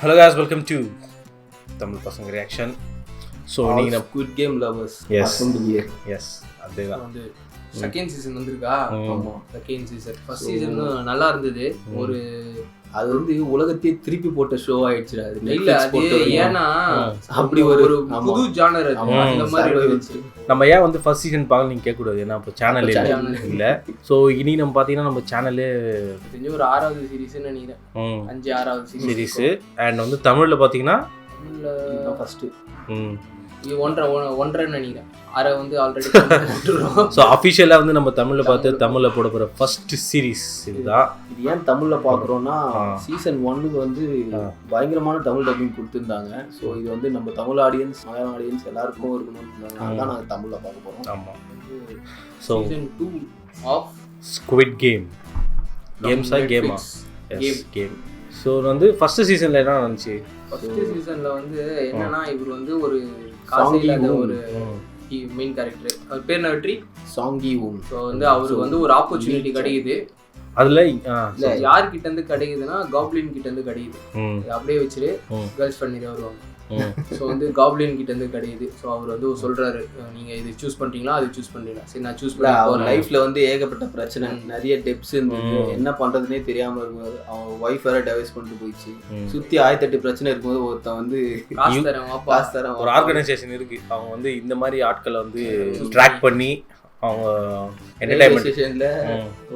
Hello guys, welcome to Tamil Pasanga Reaction. So நீங்க நம்ம quit game lovers yes அதேதான் வந்து செகண்ட் சீசன் வந்திருக்கா. ஆமா, செகண்ட் சீசன். ஃபர்ஸ்ட் சீசன் நல்லா இருந்தது. ஒரு அது வந்து உலகத்தையே திருப்பி போட்ட ஷோ ஆயிடுச்சு. அது இல்ல, அது ஏன்னா அப்படி ஒரு புது ஜானர் அது. அந்த மாதிரி இருந்துச்சு. நம்ம ஏன் வந்து ஃபர்ஸ்ட் சீசன் பார்க்க நீங்கள் கேட்கக்கூடாது, ஏன்னா இப்போ சேனல் இல்லை. ஸோ இனி நம்ம பார்த்தீங்கன்னா நம்ம சேனலே தெரிஞ்சு ஒரு 6வது சீரீஸ்ன்னு நினைக்கிறேன். 5-6வது சீரீஸு. அண்ட் வந்து தமிழில் பார்த்தீங்கன்னா ஃபர்ஸ்ட் இது 1.5 நினைக்கிறேன். 6 வந்து ஆல்ரெடி. ஸோ அஃபிஷியலாக வந்து நம்ம தமிழில் பார்த்து தமிழில் போட போகிற ஃபர்ஸ்ட் சீரீஸ் இதுதான். இது ஏன் தமிழில் பார்க்குறோன்னா சீசன் 1க்கு வந்து பயங்கரமான தமிழ் டப்பிங் கொடுத்துருந்தாங்க. ஸோ இது வந்து நம்ம தமிழ் ஆடியன்ஸ், மலையாள ஆடியன்ஸ் எல்லாருக்கும் இருக்கணும்னு தான் நாங்கள் தமிழில் பார்க்க போகிறோம். ஆமாம். So season 2 of squid game. கேம்ஸா கேமா? கேம். ஸோ வந்து ஃபர்ஸ்ட் சீசனில் என்ன நடந்துச்சு? ஃபர்ஸ்ட் சீசன்ல வந்து என்னன்னா, இவர் வந்து ஒரு காசே இல்லாத ஒரு மெயின் கேரக்டர். அவர் பேர் வெற்றி சாங்கி ஊன். ஸோ வந்து அவருக்கு வந்து ஒரு ஆப்பர்ச்சுனிட்டி கிடைக்குது. அதில் யார்கிட்ட இருந்து கிடைக்குதுன்னா காப்ளின் கிட்ட இருந்து கிடைக்குது. அப்படியே வச்சுட்டு கேர்ள்ஸ் பண்ணிட்டு வருவாங்க. ஸோ வந்து காப்ளின் கிட்ட இருந்து கிடைக்குது. ஸோ அவர் வந்து சொல்றாரு, நீங்க இது சூஸ் பண்றீங்களா அது சூஸ் பண்றீங்களா? சரி, நான் சூஸ் பண்ண. அவர் லைஃப்ல வந்து ஏகப்பட்ட பிரச்சனை, நிறைய டெப்ஸ் இருந்தது, என்ன பண்றதுனே தெரியாம இருக்கும்போது அவங்க ஒய்ஃப் வேற டைவர்ஸ் பண்ணிட்டு போயிடுச்சு. சுத்தி 1008 பிரச்சனை இருக்கும்போது ஒருத்தன் வந்து காசு தரேன் ஒரு ஆர்கனைசேஷன் இருக்கு. அவங்க வந்து இந்த மாதிரி ஆட்களை வந்து ட்ராக் பண்ணி அவங்க என்டர்டைன்மெண்ட் ஸ்டேஷன்ல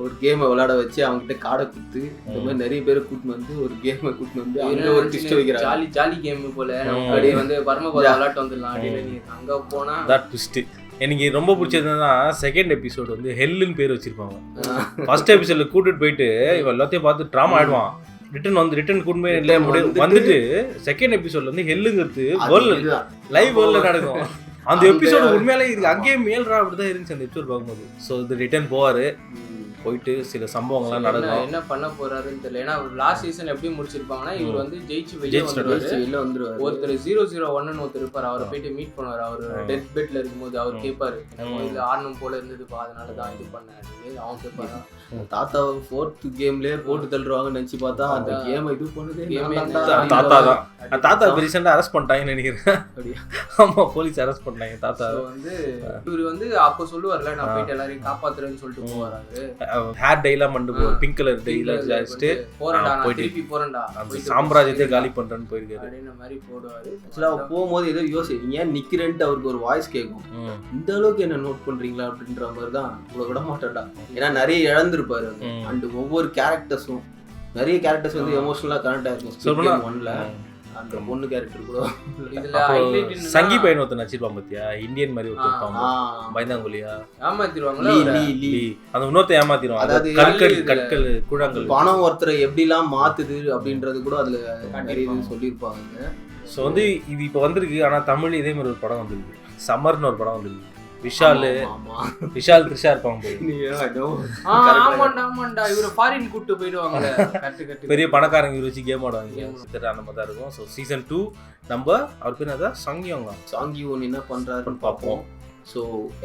ஒரு கேமை விளையாட வச்சு அவங்க கிட்ட காடை கொடுத்து இந்த மாதிரி நிறைய பேரை கூட்டிட்டு வந்து ஒரு கேமை கூட்டிட்டு வந்து அங்க ஒரு ட்விஸ்ட் வைக்கிறாங்க. ஜாலி கேம் போல அப்படியே வந்து பரமபத விளையாட்டு வந்துடலாம் அப்படின்னு. அங்க போனா தான் ட்விஸ்ட். எனக்கு ரொம்ப பிடிச்சதுன்னா செகண்ட் எபிசோடு வந்து ஹெல்லுன்னு பேர் வச்சிருப்பாங்க. ஃபர்ஸ்ட் எபிசோட்ல கூட்டிட்டு போயிட்டு இவன் எல்லாத்தையும் பார்த்து ட்ராமா ஆயிடுவான். ரிட்டன் கூட்டு இல்லை வந்துட்டு செகண்ட் எபிசோட்ல வந்து ஹெல்லுங்கிறது வேர்ல்டு லைவ் வேர்ல்ட்ல நடக்கும். அந்த எபிசோடு உண்மையாலே இருக்கு. அங்கேயே மேல்ரா அப்படிதான் இருந்துச்சு அந்த எபிசோட் பார்க்கும்போது. ஸோ இது ரிட்டர்ன் போவாரு, போயிட்டு சில சம்பவங்கள்லாம் நடக்கும். என்ன பண்ண போறாருன்னு தெரியல. ஏன்னா லாஸ்ட் சீசன் எப்படி முடிச்சிருப்பாங்கன்னா, இவர் வந்து ஜெயிச்சு வெளியே வந்துருவாரு. ஒருத்தர் 001 ஒருத்தர் இருப்பாரு. அவரை போயிட்டு மீட் பண்ணுவாரு. அவர் டெத் பெட்ல இருக்கும்போது அவர் கேட்பாரு, இது ஆடணும் போல இருந்ததுப்பா, அதனாலதான் இது பண்ணேன். அவன் கேட்பாரு, தாத்தாவை 4th கேம்லயே போட்டு தள்ளுவாங்கன்னு நினைச்சு பார்த்தா அந்த கேம் இது பண்ணுது தாத்தா தான். தாத்தா ரீசெண்டா அரெஸ்ட் பண்ணிட்டாங்கன்னு நினைக்கிறேன். ஆமா, போலீஸ் அரெஸ்ட் பண்ணாங்க தாத்தா. வந்து இவர் வந்து அப்ப சொல்லுவார்ல, நான் போயிட்டு எல்லாரையும் காப்பாத்துறேன்னு சொல்லிட்டு போவாரு. ஹேர் டைலாம் பண்ணிட்டு போவார், பிங்க் கலர் டைல வச்சுட்டு போறேன்டா, நான் திருப்பி போறேன்டா, அந்த சாம்ராஜ்யத்தை காலி பண்றேன்னு போயிருக்காரு அப்படின்ற மாதிரி போடுவாரு. ஆக்சுவலா போகும்போது ஏதோ யோசிச்சு ஏன் நிக்கிறேன்ட்டு அவருக்கு ஒரு வாய்ஸ் கேட்கும். இந்த அளவுக்கு என்ன நோட் பண்றீங்களா அப்படின்ற மாதிரி தான். உங்களை விட மாட்டேன்டா. ஏன்னா நிறைய இழந்திருப்பாரு. அண்ட் ஒவ்வொரு கேரக்டர்ஸும் நிறைய கேரக்டர்ஸ் வந்து எமோஷனலா கனெக்ட் ஆயிருக்கும். ஒன்ல அந்த பொண்ணு கேரக்டர் கூட இதுல சங்கி பையன் ஒருத்தர் நடிச்சிருப்பான் பாத்தியா, இந்தியன் மாதிரி ஒருத்தர் பயந்தாங்குழியா ஏமாத்திடுவாங்களா. அந்த இன்னொருத்த ஏமாத்திடுவான். அதாவது கற்கள் குழாங்கள் பணம் ஒருத்தரை எப்படிலாம் மாத்துது அப்படின்றது கூட அதுல நிறைய சொல்லியிருப்பாங்க. ஸோ வந்து இது இப்போ வந்திருக்கு. ஆனா தமிழ் இதே மாதிரி ஒரு படம் வந்திருக்கு, சம்மர்னு ஒரு படம் வந்திருக்கு. விஷால் த்ரிஷா இருப்பாங்க. இவரு ஃபாரின் கூட்டு போயிடுவாங்க, பெரிய பணக்காரங்க இவர் வச்சு கேம் ஆடுவாங்க. அந்த மாதிரி தான் இருக்கும். ஸோ சீசன் 2 நம்ம அவர் பேர் என்ன, சாங்கியோன் என்ன பண்றாருன்னு பார்ப்போம். So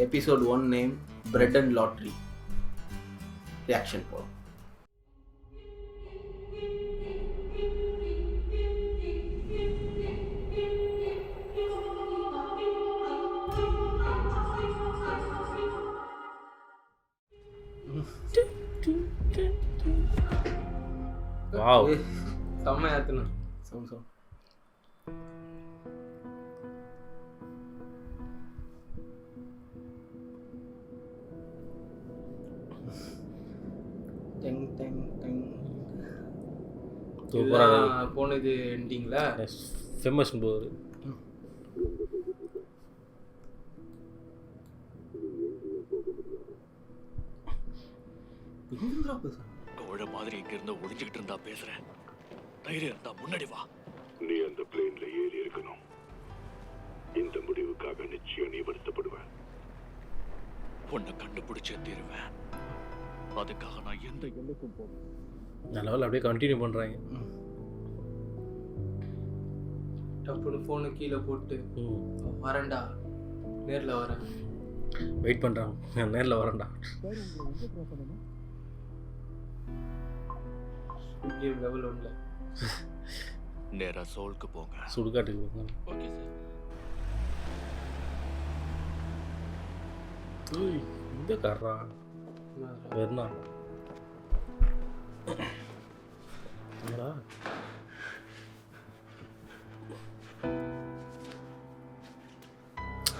episode 1 name bread and lottery. Reaction போகிறோம். வாவ், செம்மையாத்துனா சவுண்ட் டெங் டெங் டெங். சூப்பரா போனது எண்டிங்ல ஃபேமஸ் போகுது. கோழ மாதிரி இங்க இருந்து ஒளிஞ்சுக்கிட்டு இருந்தா பேசுறேன். தைரியம் இருந்தா முன்னாடி வா. நீ அந்த பிளேன்ல ஏறி இருக்கணும். இந்த முடிவுக்காக நிச்சயம் நீ வருத்தப்படுவ. உன்னை கண்டுபிடிச்சே தீருவேன். அதுக்காக நான் எந்த எல்லைக்கும் போவேன். நல்ல அப்படியே கண்டினியூ பண்றாங்க. டப்புனு போனு கீழே போட்டு வரேன்டா, நேர்ல வரேன், வெயிட் பண்றான், நேர்ல வரேன்டா. கேம் லெவல் 1ல நேரா சோல்க்கு போங்க. சுடுகாட்டுக்கு போங்க. Okay sir. ஏய், இந்த காரா வெர்னா என்னடா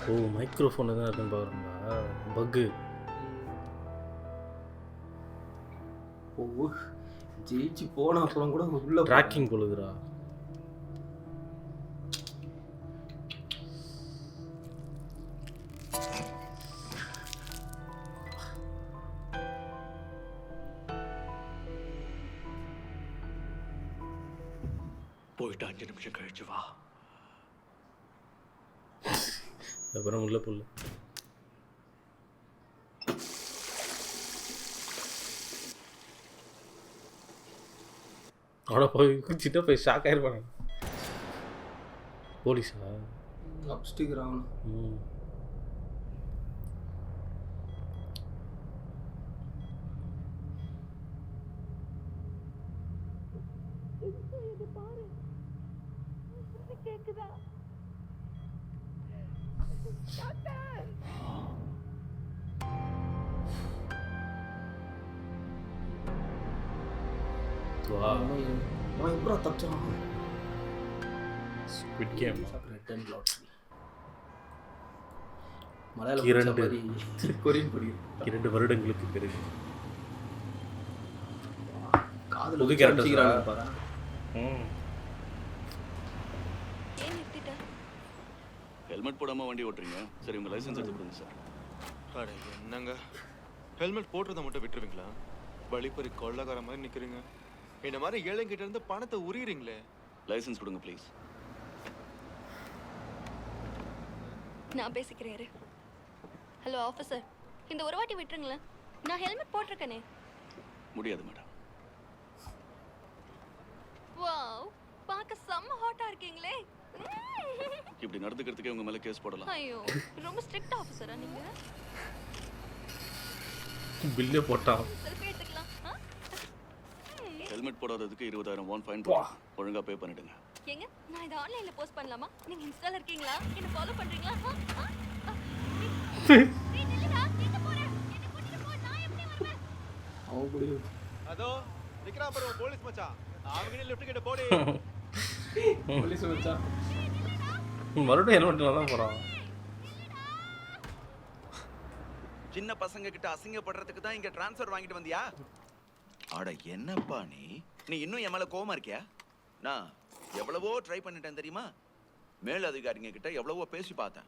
ஓ மைக்ரோஃபோன் எதாவது இருக்குன்னு பாக்குறீங்களா? பக்கு. ஓ ஜெயிச்சு போன அப்புறம் கூட உள்ள ட்ராக்கிங் போலுதுடா. போயிட்டு 5 நிமிஷம் கழிச்சு வா. அப்புறம் உள்ள புல்லு அவட போய் சின்ன போய் ஷாக் ஆயிருப்பானே. போலீஸா? அப்ஸ்டிக்கிறான். அவன் எப்படா தப்பிச்சான்? Squid game. ரெட்டன் லாட்டரி. மலையாள இரண்டு. மாதிரி கொரியன் படிக்கிறேன். 2 வருடங்களுக்கு பிறகு காதுல புது வச்சு characters அடிச்சுக்கிறானுங்க பாரு. ஹெல்மெட் போடாம வண்டி ஓட்டுறீங்க. சரி, உங்க லைசென்ஸ் எடுத்து கொடுங்க சார். அட என்னங்க, ஹெல்மெட் போட்டுறதை மட்டும் விட்டுருவீங்களா? வழிப்பறி கொள்ளக்கார மாதிரி நிக்கிறீங்க. இந்த மாதிரி ஏழைங்கிட்ட இருந்து பணத்தை உரியுறீங்களே. லைசென்ஸ் கொடுங்க ப்ளீஸ். நான் பேசிக்கிறேன். ஹலோ ஆஃபீஸர், இந்த ஒரு வாட்டி விட்டுருங்களேன். நான் ஹெல்மெட் போட்டிருக்கேனே. முடியாது மேடம். வாவ், பார்க்க செம்ம ஹாட்டா இருக்கீங்களே. இப்படி நடந்துக்கிறதுக்கே உங்க மேல கேஸ் போடலாம். ஐயோ, ரொம்ப ஸ்ட்ரிக்ட் ஆஃபீஸரா நீங்க? பில்லே போட்டான். செல்ஃபி எடுத்துக்கலாம். ஹெல்மெட் போடாததுக்கு 20,000 வான் ஃபைன் போடுறேன். ஒழுங்கா பே பண்ணிடுங்க. ஏங்க, நான் இத ஆன்லைன்ல போஸ்ட் பண்ணலாமா? நீங்க இன்ஸ்டால இருக்கீங்களா? என்ன ஃபாலோ பண்றீங்களா? நீ நில்லுடா, எங்க போற? என்ன கூட்டிட்டு போ, நான் எப்படி வருவேன்? அவன் கூட அதோ நிக்கிறான் பாரு போலீஸ் மச்சான். அவங்க லிஃப்ட் கிட்ட போடி. போலீஸ் வச்சான். மறுபடியும் ஹெல்மெட்ல தான் போறான். சின்ன பசங்க கிட்ட அசிங்கப்படுறதுக்கு தான் இங்க ட்ரான்ஸ்ஃபர் வாங்கிட்டு வந்தியா? அட என்னப்பா நீ இன்னும் என் மேல கோவமா இருக்கியா? நான் எவ்வளவோ ட்ரை பண்ணிட்டேன் தெரியுமா? மேல் அதிகாரிங்க கிட்ட எவ்வளவோ பேசி பார்த்தேன்.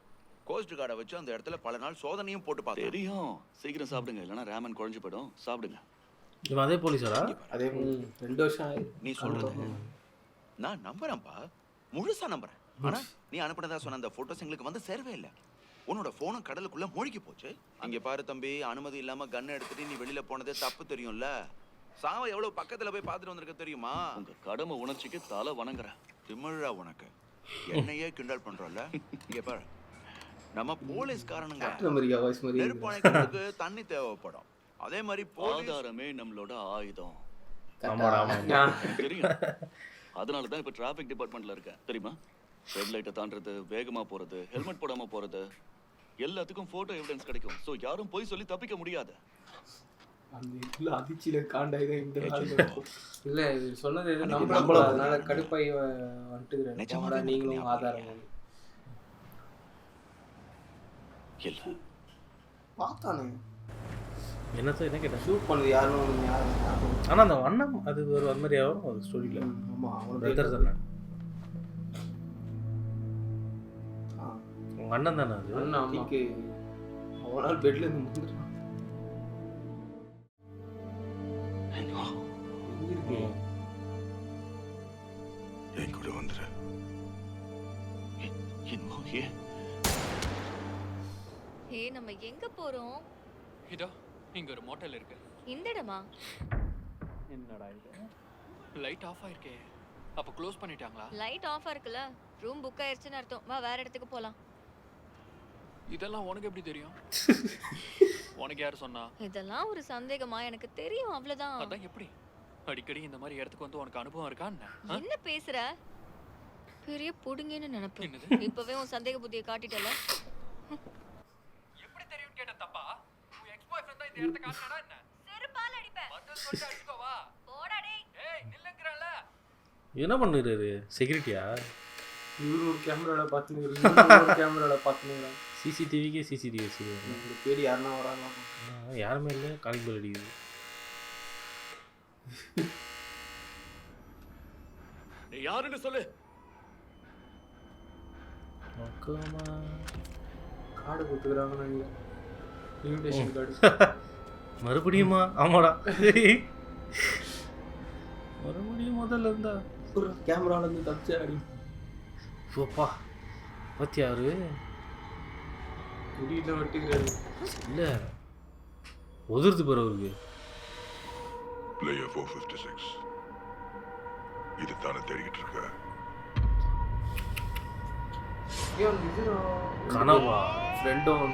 கோஸ்ட் கார்டை வச்சு அந்த இடத்துல பல நாள் சோதனையும் போட்டு பார்த்தேன். தெரியும். சீக்கிரம் சாப்பிடுங்க, இல்லைன்னா ரேமன் குழஞ்சு போயிடும். சாப்பிடுங்க. இவன் அதே போலீஸாரா? அதே 2 வருஷம் ஆயிடுச்சு. நீ சொல்றது நான் நம்புறேன்ப்பா, முழுசா நம்புறேன். ஆனா நீ அனுப்பினதா சொன்ன அந்த போட்டோஸ் எங்களுக்கு வந்து சேரவே இல்லை. உன்னோட போனும் கடலுக்குள்ள மூழ்கி போச்சு. அங்க பாரு தம்பி, அனுமதி இல்லாம கன் எடுத்துட்டு நீ வெளியில போனதே தப்பு தெரியும்ல. சாவ எவ்வளவு பக்கத்துல போய் பார்த்துட்டு வந்திருக்க தெரியுமா? உங்க கடமை உணர்ச்சிக்கு தலை வணங்குறேன். திமிழா உனக்கு என்னையே கிண்டல் பண்றோம்ல. இங்க பாரு, நம்ம போலீஸ்காரனுங்க அமெரிக்கா வாய்ஸ் மாதிரி நெருப்பானைக்கு தண்ணி தேவைப்படும். அதே மாதிரி ஆதாரமே நம்மளோட ஆயுதம். ஆமாடா ஆமா. எனக்கு தெரியும். அதனால தான் இப்ப டிராஃபிக் டிபார்ட்மெண்ட்ல இருக்கேன். தெரியுமா? ரெட் லைட்டை தாண்டறது, வேகமா போறது, ஹெல்மெட் போடாம போறது, எல்லாத்துக்கும் போட்டோ எவிடன்ஸ் கிடைக்கும். சோ யாரும் போய் சொல்லி தப்பிக்க முடியாது. அந்த அதிர்ச்சியில காண்டாயிதான் இந்த இல்ல இது சொன்னது எது நம்பல, அதனால கடுப்பாய் வந்துட்டுக்கிறேன். நிஜமாடா, நீங்களும் ஆதாரம் இல்ல பார்த்தானே. என்னத்த என்ன கேட்டேன்? ஷூட் பண்ணது யாரும் ஆனா அந்த வண்ணம் அது ஒரு அது மாதிரி ஆகும் அது ஸ்டோரியில. ஆமா, அவன் பிரதர் தானே, உங்க அண்ணன் தானே அது? அன்னைக்கு அவனால் பெட்ல இருந்து முந்துட்டான். என் கூட வந்துரு. நம்ம எங்க போறோம்? இதோ இங்க ஒரு மோட்டல் இருக்கு. இந்த இடமா? என்னடா இது? லைட் ஆஃப் ஆயிருக்கே. அப்ப க்ளோஸ் பண்ணிட்டாங்களா? லைட் ஆஃப் இருக்குல்ல, ரூம் புக் ஆயிருச்சுன்னு அர்த்தம். வா வேற இடத்துக்கு போலாம். இதெல்லாம் உனக்கு எப்படி தெரியும்? உனக்கு யார் சொன்னா? இதெல்லாம் ஒரு சந்தேகமா? எனக்கு தெரியும், அவ்வளவுதான். அதான் எப்படி? அடிக்கடி இந்த மாதிரி இடத்துக்கு வந்து உனக்கு அனுபவம் இருக்கா? என்ன பேசுற? பெரிய புடுங்கன்னு நினைப்பு. இப்பவே உன் சந்தேக புத்தியை காட்டிட்டல. எப்படி தெரியும் கேட்ட தப்பா? உன் எக்ஸ் பாய் ஃப்ரெண்ட் தான் இந்த இடத்த காட்டுனடா என்ன? செருப்பால அடிப்பேன். வந்து சொல்லிட்டு அடிச்சுக்கோ வா. போடா டேய். ஏய் நில்லுங்கறல. என்ன பண்ணுறாரு? செக்யூரிட்டியா? இவரு ஒரு கேமரால பாத்துனுறாங்க. சிசிடிவிக்கே சிசிடிவி வச்சுருக்காங்க. இந்த தேடி யாருன்னா வராங்க. யாருமே இல்லை, காலிங் பெல் அடிக்குது. நீ யாருன்னு சொல்லு. கார்டு கொடுத்துக்கிறாங்க நினைக்கிறேன். Invitation card. மறுபடியுமா? ஆமாடா, மறுபடியும் முதல்ல இருந்தா ஒரு கேமரால இருந்து தப்பிச்சு அடி. போப்பா பத்தியாரு முடியல வெட்டுகிறாரு. இல்லை உதிர்த்து போகிற அவருக்கு. Player 456 இது தானே தேடிக்கிட்டு இருக்க? கனவா? ஃப்ரெண்டும்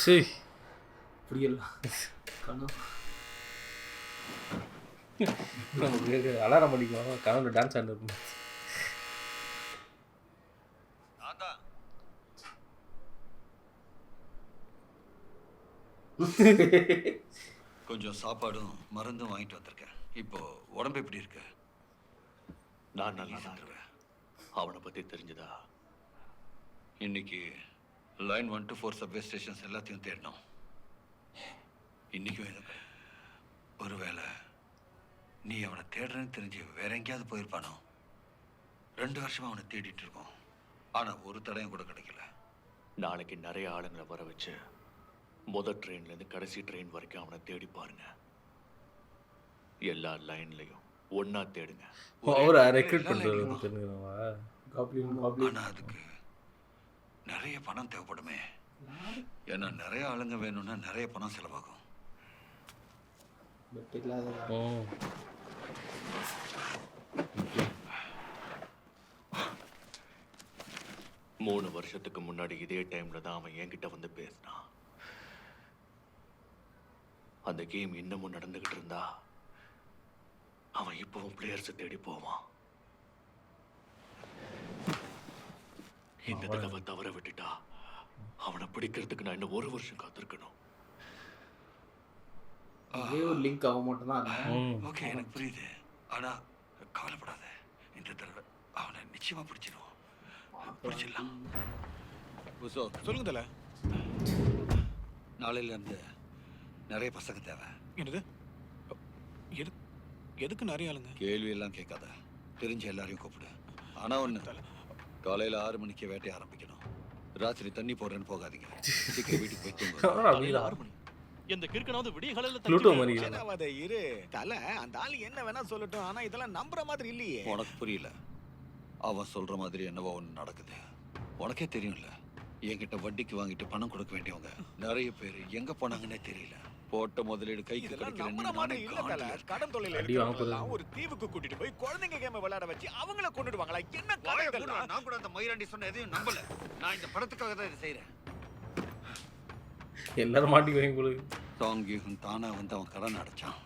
சரி புரியலாம். கனவு அலாரம் பண்ணிக்குவாங்க, கனவுல டான்ஸ் ஆடிட்டு. கொஞ்சம் சாப்பாடும் மருந்தும் வாங்கிட்டு வந்திருக்கேன். இப்போ உடம்பு எப்படி இருக்கு? நான் நல்லா தான் இருக்கேன். அவனை பத்தி தெரிஞ்சதா? இன்னைக்கு லைன் 1 to 4 சப்வே ஸ்டேஷன்ஸ் எல்லாத்தையும் தேடணும். இன்னைக்கும் எனக்கு ஒருவேளை நீ அவனை தேடுறேன்னு தெரிஞ்சு வேற எங்கேயாவது போயிருப்பானோ? 2 வருஷமா அவனை தேடிட்டு இருக்கோம். ஆனா ஒரு தடயம் கூட கிடைக்கல. நாளைக்கு நிறைய ஆளுங்களை வர வச்சு முதல் ட்ரெயின்ல இருந்து கடைசி ட்ரெயின் வரைக்கும் அவனை தேடி பாருங்க. எல்லா லைன்லயும் ஒன்னா தேடுங்க. அவரை ரெக்ரூட் பண்ணுறது தெரியுமா? ஆனா அதுக்கு நிறைய பணம் தேவைப்படுமே. ஏன்னா நிறைய ஆளுங்க வேணும்னா நிறைய பணம் செலவாகும். பட் இல்லாத ஓ 3 வருஷத்துக்கு முன்னாடி இதே டைம்ல தான் அவன் என்கிட்ட வந்து பேசினான். அந்த கேம் இன்னமும் நடந்துகிட்டு இருந்தா அவன் இப்பவும் பிளேயர்ஸை தேடி போவான். இந்த தடவை தவற விட்டுட்டா அவனை பிடிக்கிறதுக்கு நான் இன்னும் 1 வருஷம் காத்திருக்கணும். ஒரே ஒரு லிங்க் அவன் மட்டும் தான். ஓகே, எனக்கு புரியுது. ஆனா கவலைப்படாத, இந்த தடவை அவனை நிச்சயமா பிடிச்சிடும். பிடிச்சிடலாம். சொல்லுங்க தல. நாளையில இருந்து நிறைய பசங்க தேவை. என்னது? எதுக்கு நிறைய ஆளுங்க? கேள்வி எல்லாம் கேட்காத, தெரிஞ்ச எல்லாரையும் கூப்பிடு. ஆனா ஒண்ணு, காலையில 6 மணிக்கு வேட்டையை ஆரம்பிக்கணும். ராத்திரி தண்ணி போடுறேன்னு போகாதீங்க. சீக்கிரம் வீட்டுக்கு போய் தூங்க. 6 மணி. எந்த கிறுக்கனாவது விடிய காலையில ப்ளூட்டோ மாதிரி இரு தல, அந்த ஆளு என்ன வேணா சொல்லட்டும். ஆனா இதெல்லாம் நம்புற மாதிரி இல்லையே. உனக்கு புரியல. அவன் சொல்ற மாதிரி என்னவோ ஒண்ணு நடக்குது. உனக்கே தெரியும்ல, என்கிட்ட வட்டிக்கு வாங்கிட்டு பணம் கொடுக்க வேண்டியவங்க நிறைய பேர் எங்க போனாங்கன்னே தெரியல. போட்ட முதலீடு கைக்கு கிடைக்கல. கடன் தொழில ஒரு தீவுக்கு கூட்டிட்டு போய் குழந்தைங்க கேம் விளையாட வச்சு அவங்கள கொண்டுடுவாங்களா? என்ன கதை? நான் கூட அந்த மயிராண்டி சொன்ன எதையும் நம்பல. நான் இந்த படத்துக்காக தான் இதை செய்யறேன். எல்லாரும் மாட்டிக்குவாங்க போல. சாங்கியும் தானா வந்து அவன் கடன் அடைச்சான்.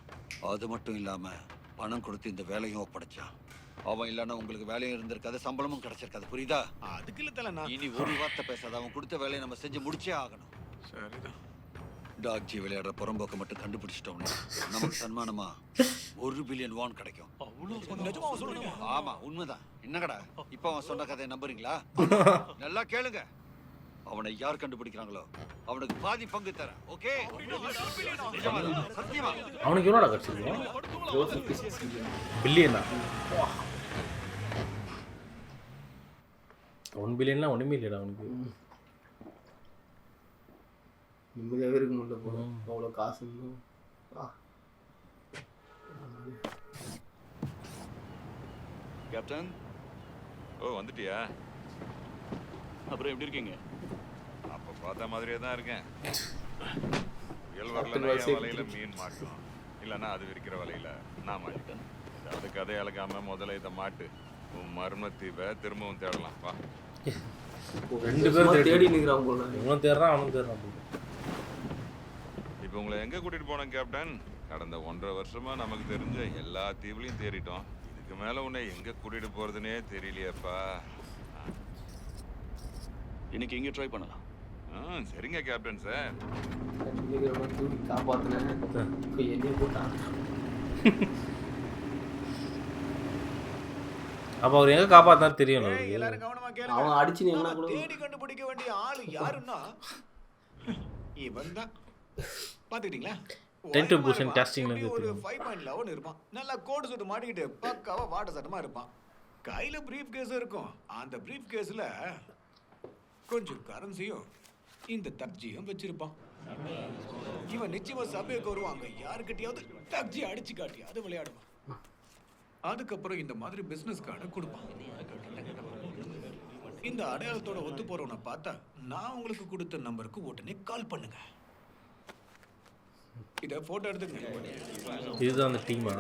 அது மட்டும் இல்லாம பணம் கொடுத்து இந்த வேலையும் ஒப்படைச்சான். அவன் இல்லைன்னா உங்களுக்கு வேலையும் இருந்திருக்காது, சம்பளமும் கிடைச்சிருக்காது. புரியுதா? அதுக்கு இல்ல தல, இனி ஒரு வார்த்தை பேசாத. அவன் கொடுத்த வேலையை நம்ம செஞ்சு முடிச்சே ஆகணும். சரிதான். டாக்ஜி விளையாடுற புறம்போக்க மட்டும் கண்டுபிடிச்சிட்டோம்னா நமக்கு சன்மானமா 1 பில்லியன் வான் கிடைக்கும். நிஜமாவா சொல்றீங்க? ஆமா, உண்மைதான். என்னங்கடா இப்ப அவன் சொன்ன கதையை நம்புறீங்களா? நல்லா கேளுங்க. அவனை யார் கண்டுபிடிக்கிறாங்களோ அவனுக்கு பாதி பங்கு தரேன். ஓகே? சத்தியமா? அவனுக்கு எவ்வளோடா கிடைச்சிருக்கோம்? பில்லியனா? 1 பில்லியன்லாம் ஒன்றுமே இல்லைடா அவனுக்கு. நிம்மதியாகவே இருக்க முடியல போல. அவ்வளோ காசு இருந்தும். கேப்டன். ஓ, வந்துட்டியா? அப்புறம் எப்படி இருக்கீங்க? அப்ப பார்த்த மாதிரியே தான் இருக்கேன். புயல் வரல வலையில மீன் மாட்டோம், இல்லைன்னா அது விற்கிற வலையில நான் மாட்டேன். அது கதையை அழகாம முதல்ல இதை மாட்டு. உன் மர்மத்தீவை திரும்பவும் தேடலாம். வா. 2 பேர் தேடி நிற்கிறான் போல. இவனும் தேடுறான், அவனும் தேடுறான். இப்போ உங்களை எங்க கூட்டிட்டு போனேன் கேப்டன்? கடந்த 1.5 வருஷமா நமக்கு தெரிஞ்ச எல்லா தீவுலையும் தேடிட்டோம். இதுக்கு மேல உன்னை எங்க கூட்டிட்டு போறதுனே தெரியலையேப்பா. இன்னைக்கு இங்கே ட்ரை பண்ணலாம். சரிங்க கேப்டன் சார். காப்பாத்தினேன் என்னைய போட்டான். அப்ப அவர் எங்க காப்பாத்தாரு தெரியும். எல்லாரும் கவனமா கேளுங்க. அவன் அடிச்சு நீ கூட தேடி கண்டுபிடிக்க வேண்டிய ஆளு யாருன்னா இவன் தான். பாத்துக்கிட்டீங்களா? 10% casting ல ஒரு 5.11 இருப்பான். நல்லா கோட் சூட் மாட்டிக்கிட்டு பக்காவா வாட்ட சட்டமா இருப்பான். கையில பிரீஃப் கேஸ் இருக்கும். அந்த பிரீஃப் கேஸ்ல கொஞ்சம் கரன்சியும் இந்த தக்ஜியும் வச்சிருப்பான். இவன் நிச்சயமா சபைக்கு வருவாங்க. யாருக்கிட்டையாவது தக்ஜி அடிச்சு காட்டி அது விளையாடுவான். அதுக்கப்புறம் இந்த மாதிரி பிசினஸ் கார்டை கொடுப்பான். இந்த அடையாளத்தோட ஒத்து போறவனை பார்த்தா நான் உங்களுக்கு கொடுத்த நம்பருக்கு உடனே கால் பண்ணுங்க. இத போட்டோ எடுத்துங்க. இதுதான் அந்த டீமா.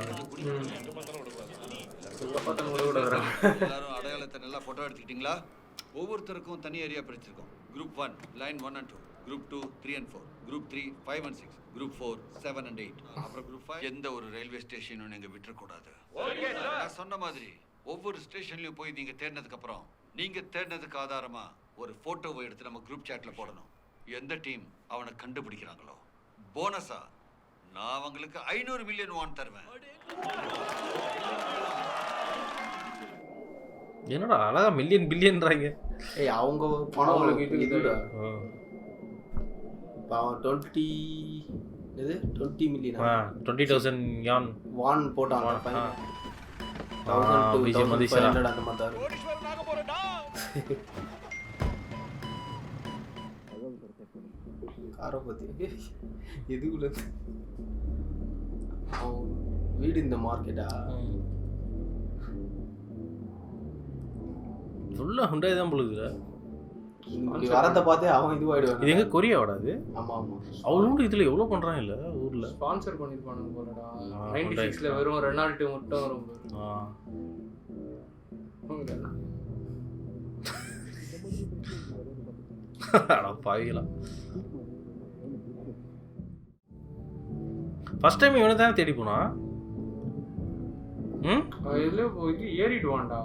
எல்லாரும் அடையாளத்தை நல்லா போட்டோ எடுத்துக்கிட்டீங்களா? ஒவ்வொருத்தருக்கும் தனி ஏரியா பிரிச்சிருக்கோம். Group 1 line 1 and 2, group 2 3 and 4, group 3 5 and 6, group 4 7 and 8, அப்புறம் குரூப் 5. எந்த ஒரு ரயில்வே ஸ்டேஷனும் நீங்க விட்டுறக்கூடாது. நான் சொன்ன மாதிரி ஒவ்வொரு ஸ்டேஷன்லயும் போய் நீங்க தேடினதுக்கு அப்புறம் நீங்க தேடினதுக்கு ஆதாரமா ஒரு போட்டோவை எடுத்து நம்ம குரூப் சாட்ல போடணும். எந்த டீம் அவனை கண்டுபிடிக்கிறாங்களோ போனஸா நான் அவங்களுக்கு 500 மில்லியன் வான் தருவேன். என்னடா அழகா மில்லியன் பில்லியன்றாங்க. அவங்க பணம் உங்களுக்கு இதுடா. பாவம் 20 மில்லியன் 20,000 யான் வான் போட்டான். 1,500 அந்த மாதிரி. காரை பத்தி எதுக்குள்ள வீடு இந்த மார்க்கெட்டா ஃபுல்லா ஹுண்டாய் தான் பொழுதுல. வரத பார்த்தே அவன் இதுவாயிடுவான். இது எங்க கொரியாவோட அது? ஆமா ஆமா. அவளோட இதுல எவ்வளவு பண்றாங்க இல்ல ஊர்ல. ஸ்பான்சர் பண்ணிருப்பானுங்க போலடா. 96ல வெறும் ரெனால்டோ மட்டும் வரும். அட பாவிகளா. ஃபர்ஸ்ட் டைம் இவனை தான் தேடி போனா. இதுல போய் ஏறிடுவான்டா.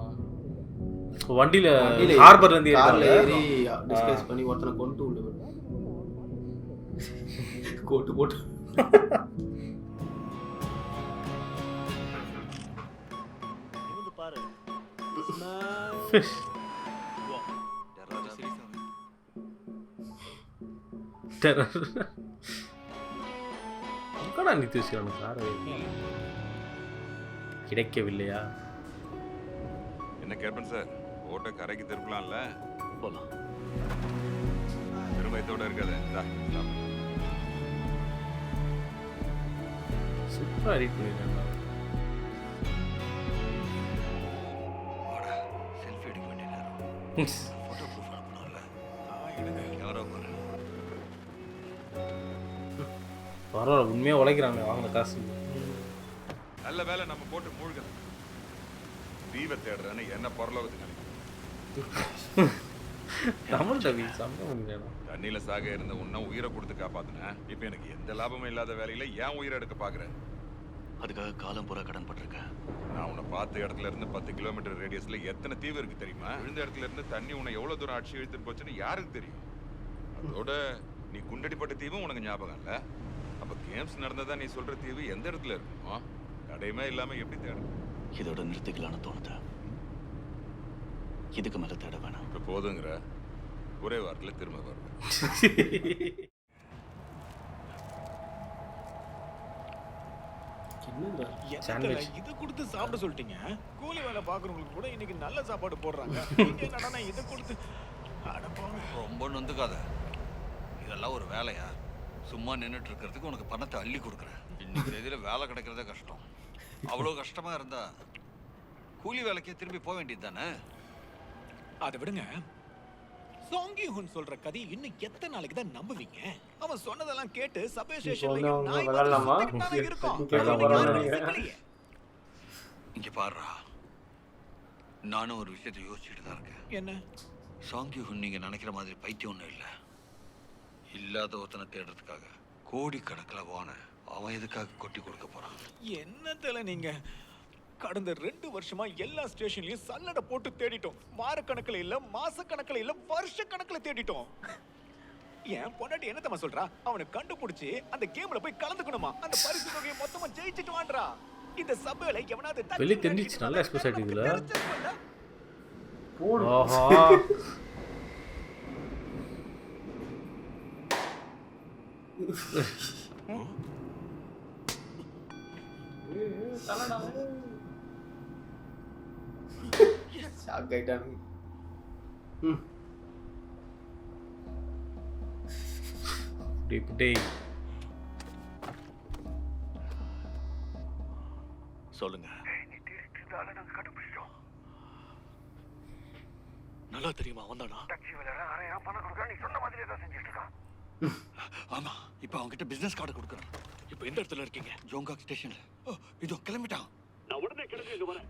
வண்டியில ஹார்பர்ல இருந்து ஏறி டிஸ்கஸ் பண்ணி ஒருத்தனை கொண்டு உள்ள கோட்டு போட்டு இருந்து பாரு. எங்கடா நிறுத்தி வச்சிருக்கானு காரை? கிடைக்கவில்லையா? என்ன கேப்டன் சார், ஓட்ட கரைக்கு திருப்பலாம்ல? போலாம். பெருமையத்தோட இருக்காது. சூப்பரா எடிட் பண்ணிருக்காங்க. செல்ஃபி எடுக்க வேண்டிய நேரம். Photo proof அனுப்பணும்ல. கேமரா பாரு. பரவாயில்ல, உண்மையா உழைக்கிறாங்க வாங்கின காசு. நல்ல வேலை நம்ம போட்டு மூழ்கல. தீவை தேடுறேன்னு என்ன பரலோகத்துக்கு தமிழ் டவி சம்பவம். தண்ணியில சாக இருந்த உன்ன உயிரை கொடுத்து காப்பாத்தினேன். இப்ப எனக்கு எந்த லாபமும் இல்லாத வேலையில ஏன் உயிரை எடுக்க பாக்குறேன்? அதுக்காக காலம் பூரா கடன் பட்டிருக்கேன். நான் உன்னை பார்த்த இடத்துல இருந்து 10 கிலோமீட்டர் ரேடியஸ்ல எத்தனை தீவு இருக்கு தெரியுமா? விழுந்த இடத்துல இருந்து தண்ணி உன்னை எவ்வளவு தூரம் அடிச்சு இழுத்துட்டு போச்சுன்னு யாருக்கு தெரியும்? அதோட நீ குண்டடிப்பட்ட தீவும் உனக்கு ஞாபகம் இல்ல. அப்ப கேம்ஸ் நடந்ததா நீ சொல்ற தீவு எந்த இடத்துல இருக்குமோ தடையுமே இல்லாம எப்படி தேடும்? இதோட நிறுத்திக்கலான்னு தோணுது. இதுக்கு மேல தேட வேணாம். இப்ப போதுங்கிற ஒரே வாரத்துல திரும்ப வருவேன். இதை கொடுத்து சாப்பிட சொல்லிட்டீங்க. கூலி வேலை பாக்குறவங்களுக்கு கூட இன்னைக்கு நல்ல சாப்பாடு போடுறாங்க. என்னடா இதை கொடுத்து ரொம்ப நொந்துக்காத. இதெல்லாம் ஒரு வேலையா? சும்மா நின்றுட்டு இருக்கிறதுக்கு உனக்கு பணத்தை அள்ளி கொடுக்குறேன். இன்னைக்கு தேதியில வேலை கிடைக்கிறதே கஷ்டம். அவ்வளோ கஷ்டமா இருந்தா கூலி வேலைக்கே திரும்பி போக வேண்டியது தானே? அதை விடுங்க. சாங்கி ஹுன் சொல்ற கதை இன்னும் எத்தனை நாளைக்கு தான் நம்புவீங்க? அவன் சொன்னதெல்லாம் கேட்டு சபை ஸ்டேஷன்ல இங்க பாருடா, நானும் ஒரு விஷயத்தை யோசிச்சுட்டு தான் இருக்கேன். என்ன? சாங்கி ஹுன் நீங்க நினைக்கிற மாதிரி பைத்தியம் ஒன்றும் இல்லை. இல்லாத ஒருத்தனை தேடுறதுக்காக கோடி கணக்கில் வான அவன் எதுக்காக கொட்டி கொடுக்க போறான்? என்னத்துல நீங்க கடந்த 2 வருஷமா எல்லா ஸ்டேஷன்லயும் சல்லடை போட்டு தேடிட்டோம். வாரக்கணக்கில் இல்ல, மாசக்கணக்கில் இல்ல, வருஷ கணக்கில் தேடிட்டோம். என் பொண்டாட்டி என்ன தம்மா சொல்றா, அவனை கண்டுபிடிச்சு அந்த கேம்ல போய் கலந்துக்கணுமா, அந்த பரிசு தொகையை மொத்தமா ஜெயிச்சிட்டு வான்றா. இந்த சபையில எவனாவது வெளிய தெரிஞ்சிச்சு நல்ல எக்ஸ்பிரஸ் ஆயிடுதுல. போடு. ஆஹா ஷாக் ஆயிட்டானுங்க. டேய் சொல்லுங்க. நல்லா தெரியுமா வந்தானா? ஆமா, இப்ப அவன்கிட்ட பிசினஸ் கார்டு கொடுக்குறேன். இப்போ எந்த இடத்துல இருக்கீங்க? ஜோங்காக் ஸ்டேஷன்ல. இதோ கிளம்பிட்டான். நான் உடனே கிளம்பி இங்க வரேன்.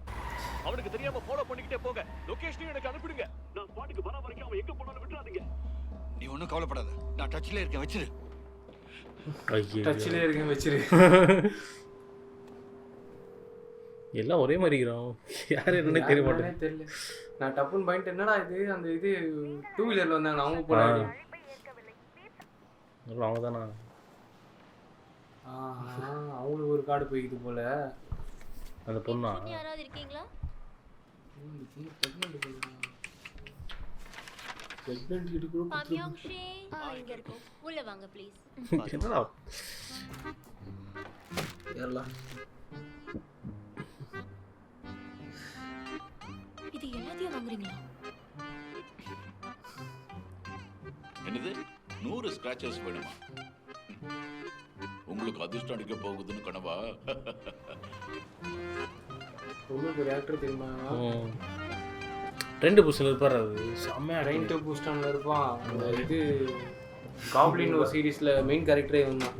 அவனுக்கு தெரியாம ஃபாலோ பண்ணிக்கிட்டே போங்க. லொகேஷனையும் எனக்கு அனுப்பிடுங்க. நான் ஸ்பாட்டுக்கு வர வரைக்கும் அவன் எங்க போனாலும் விட்டுறாதீங்க. நீ ஒன்றும் கவலைப்படாத, நான் டச்ல இருக்கேன், வச்சிரு. டச்சிலே இருக்கேன், வச்சிரு. எல்லாம் ஒரே மாதிரி இருக்கிறோம். யார் என்னன்னே தெரிய மாட்டேங்குது. தெரியல. நான் டப்புன்னு பாயிண்ட் என்னடா இது, அந்த இது 2 வீலர்ல வந்தாங்க அவங்க போனாங்க. அவங்க தானா? அவங்களுக்கு ஒரு கார்டு போய்க்குது போல. அந்த பொண்ணா? யாராவது இருக்கீங்களா? பிரெக்னன்ட் கிட்ட கூட பாமியாக்ஷி இங்க இருக்கோம். உள்ள வாங்க ப்ளீஸ். என்னடா கேரளா. இது எல்லாத்தையும் வாங்குறீங்களா? என்னது 100 ஸ்கிராச்சஸ் வேணுமா? உங்களுக்கு அதிர்ஷ்டம் அடிக்க போகுதுன்னு கனவா? ரொம்ப பெரிய ஆக்டர் தெரியுமா? ட்ரெண்ட் பூஸ்டர்ல இருப்பாரு. அது செம்மயா ட்ரெயின் டு பூஸ்டன்ல இருப்பான். அந்த இது காப்ளின் ஒரு சீரிஸ்ல மெயின் கேரக்டரே வந்தான்.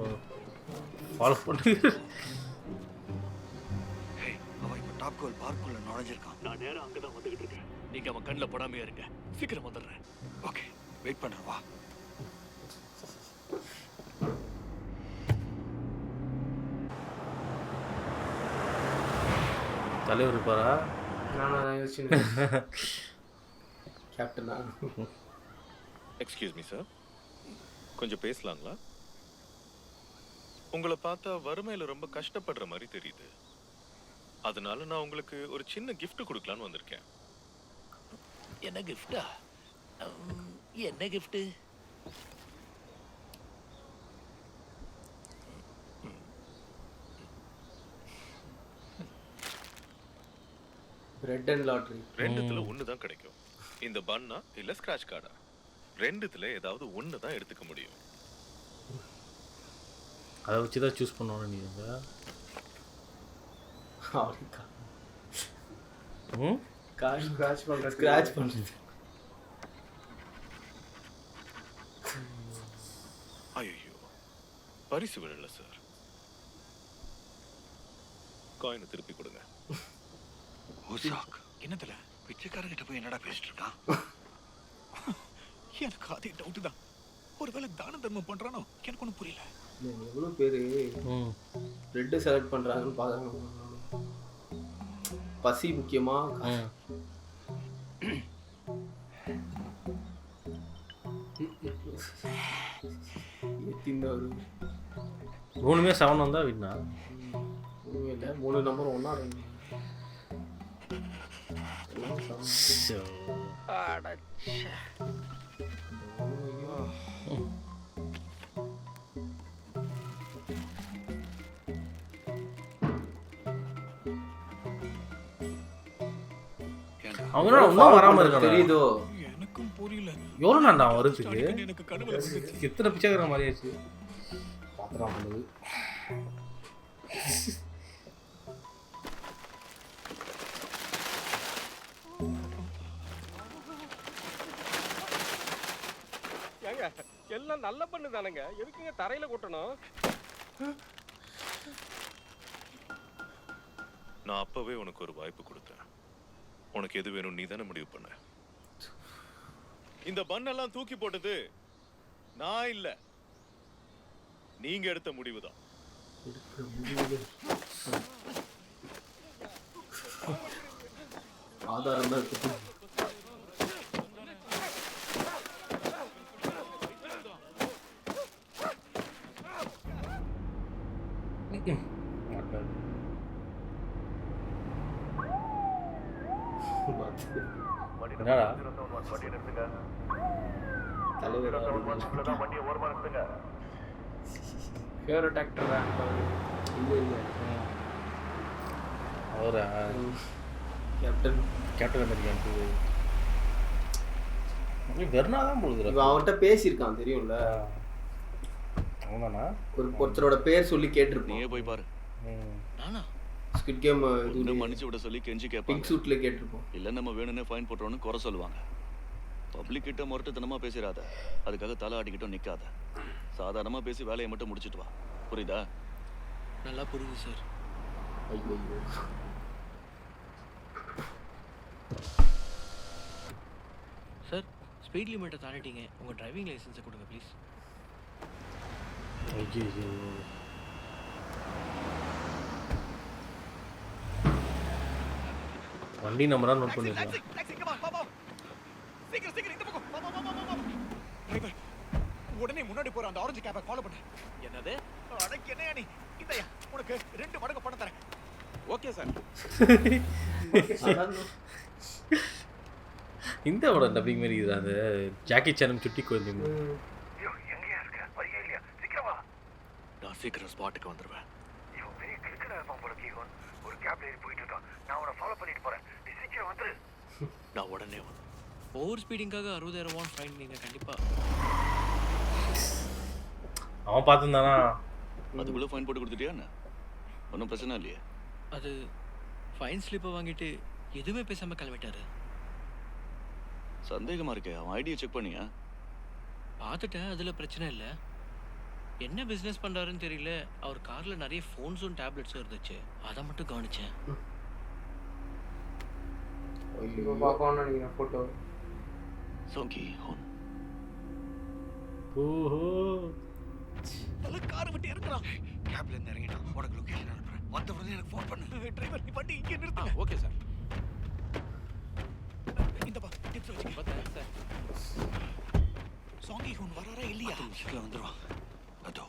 ஃபாலோ பண்ணி அவன் இப்ப டாப் கோல் பார்க்குள்ள நுழைஞ்சிருக்கான். நான் நேரா அங்கதான் வந்துகிட்டு இருக்கேன். நீங்க அவன் கண்ணில் படாமையா இருங்க. சீக்கிரம் வந்துடுறேன். ஓகே, வெயிட் பண்றேன், வா. தலைவர் இருப்பாரா? நானும் யோசிச்சுன்னு கேப்டனா? எக்ஸ்கியூஸ் மீ சார், கொஞ்சம் பேசலாங்களா? உங்களை பார்த்தா வறுமையில ரொம்ப கஷ்டப்படுற மாதிரி தெரியுது. அதனால நான் உங்களுக்கு ஒரு சின்ன gift கொடுக்கலான்னு வந்திருக்கேன். என்ன கிஃப்டா? என்ன கிஃப்ட்? Bread and lottery. ரெண்டுத்துல ஒன்று தான் கிடைக்கும். இந்த பன்னா இல்ல ஸ்கிராட்ச் கார்டா? ரெண்டுத்துல ஏதாவது ஒன்று தான் எடுத்துக்க முடியும். அதை வச்சு தான் சூஸ் பண்ணுவோம் நீங்க. ஸ்கிராட்ச் பண்ணுறது. ஐயோ, பரிசு விழல சார். காயினை திருப்பி கொடுங்க. என்னத்துல பிச்சைக்காரங்கிட்ட போய் என்னடா பேசிட்டு இருக்கான்? எனக்கு அதே டவுட் தான். ஒருவேளை தான தர்மம் பண்றானோ எனக்கு ஒன்றும் புரியல. எவ்வளோ பேர் பிரெட்டு செலக்ட் பண்ணுறாங்கன்னு பார்க்குறாங்க. பசி முக்கியமா? மூணுமே 7 வந்தா வின்னா. இல்லை, 3 நம்பர் ஒன்றா ரெண்டு. அவங்க ஒன்றும் வராமல் இருக்காங்க. தெரியுதோ? எனக்கும் புரியல. எவ்வளோ நான்டா வருதுக்கு? எனக்கு கனவுல எத்தனை பிச்சைக்கார மாதிரி ஆச்சு பார்த்துலாம் பண்ணுது. ஏங்க எல்லாம் நல்ல பண்ணு தானங்க, எதுக்குங்க தரையில கொட்டணும்? நான் அப்பவே உனக்கு ஒரு வாய்ப்பு கொடுத்தேன். உனக்கு எது வேணும் நீ தானே முடிவு பண்ண. இந்த பண்ணெல்லாம் தூக்கி போட்டது நான் இல்ல, நீங்க எடுத்த முடிவுதான். ஆதாரம் தான் இருக்கு. என்னடா ஃபேவரட் ஆக்டர் தான் அவரா கேப்டன் அமெரிக்கன் 2 வெர்னா தான் போடுது. இவன் அவன்கிட்ட பேசியிருக்கான் தெரியும்ல. அவனானா ஒருத்தரோட பேர் சொல்லி கேட்டிருப்பான். நீயே போய் பாரு. நானா ஸ்குவிட் கேம் இது மன்னிச்சு விட சொல்லி கெஞ்சி கேட்பாங்க. பிங்க் சூட்ல கேட்டிருப்போம். இல்ல நம்ம வேணும்னே ஃபைன் போட்றோம்னு குறை சொல்லுவாங்க. பப்ளிக் கிட்ட முரட்டுத்தனமா பேசிராத. அதுக்காக தலை ஆட்டிக்கிட்டும் நிக்காத. சாதாரணமா பேசி வேலையை மட்டும் முடிச்சிட்டு வா. புரியுதா? நல்லா புரியுது சார். ஐயோ சார், ஸ்பீட் லிமிட்டை தாண்டிட்டீங்க. உங்க டிரைவிங் லைசென்ஸை கொடுங்க ப்ளீஸ். ஐயோ வண்டி நம்பரா நோட் பண்ணிருக்கேன். உடனே முன்னாடி போற அந்த ஆரஞ்சு கேப்பை ஃபாலோ பண்ணு. என்னது? அடக்கு என்னையா நீ? இதையா உனக்கு 2 மடங்கு பணம் தரேன். Okay sir. இந்த படம் டப்பிங் மாதிரி இது அந்த ஜாக்கி சானும் சுட்டி கோயில். எங்கயா இருக்க? வரியா இல்லையா? சீக்கிரம் வா. நான் சீக்கிரம் ஸ்பாட்டுக்கு வந்துருவேன். இவன் பெரிய கிறுக்கனா இருப்பான் போல கீகோன். ஒரு கேப்ல ஏறி போயிட்டு இருக்கான். நான் அவனை ஃபாலோ பண்ணிட்டு போறேன். நீ சீக்கிரம் வந்துரு. நான் உடனே வந்து ஓவர் ஸ்பீடிங்காக 60,000 ஃபைன் நீங்கள் கண்டிப்பாக. அவன் பார்த்துருந்தானா? அதுக்குள்ள ஃபைன் போட்டு கொடுத்துட்டியா என்ன? ஒன்றும் பிரச்சனை இல்லையே. அது ஃபைன் ஸ்லிப்பை வாங்கிட்டு எதுவுமே பேசாமல் கிளம்பிட்டாரு. சந்தேகமா இருக்கே. அவன் ஐடியை செக் பண்ணியா? பார்த்துட்டேன், அதில் பிரச்சனை இல்லை. என்ன பிஸ்னஸ் பண்ணுறாருன்னு தெரியல. அவர் காரில் நிறைய ஃபோன்ஸும் டேப்லெட்ஸும் இருந்துச்சு. அதை மட்டும் கவனிச்சேன். இப்போ பார்க்கணும்னு நினைக்கிறேன் ஃபோட்டோ. சோங்கி ஹோன். ஓஹோ தல கார் விட்டு இறங்குறான். கேப்ல இருந்து இறங்கிட்டான். உனக்கு லொகேஷன் அனுப்புறேன். வந்த உடனே எனக்கு ஃபோன் பண்ணு. டிரைவர் நீ வண்டி இங்கே நிறுத்துங்க. Okay sir. இந்த பா டிப்ஸ் வச்சுக்க. சார் சாங்கி ஹோன் வராரா இல்லையா? நிமிஷத்துல வந்துருவான். அதோ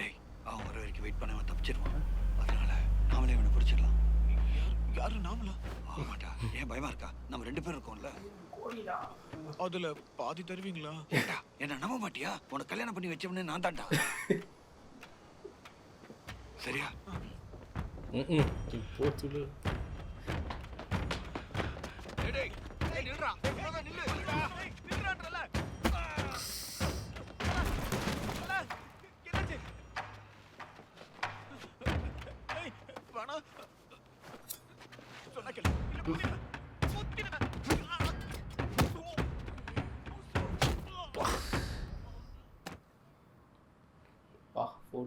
டேய் அவன் வர வரைக்கும் வெயிட் பண்ண அவன் தப்பிச்சிருவான். அதனால நாமளே இவனை பிடிச்சிடலாம். யாரு நாமளா? ஆமாட்டா. ஏன் பயமா இருக்கா? நம்ம 2 பேர் இருக்கோம்ல. அதுல பாதி தருவீங்களா? ஏண்டா என்ன நம்ப மாட்டியா? உனக்கு கல்யாணம் பண்ணி வச்சவனே நான் தான்டா. சரியா? போச்சுல. டேய் டேய் நில்றா. டேய் நில்லு. நில்றான்றல. என்னாச்சு? டேய் வாடா. சொன்னா கேளு. இல்ல புரியல.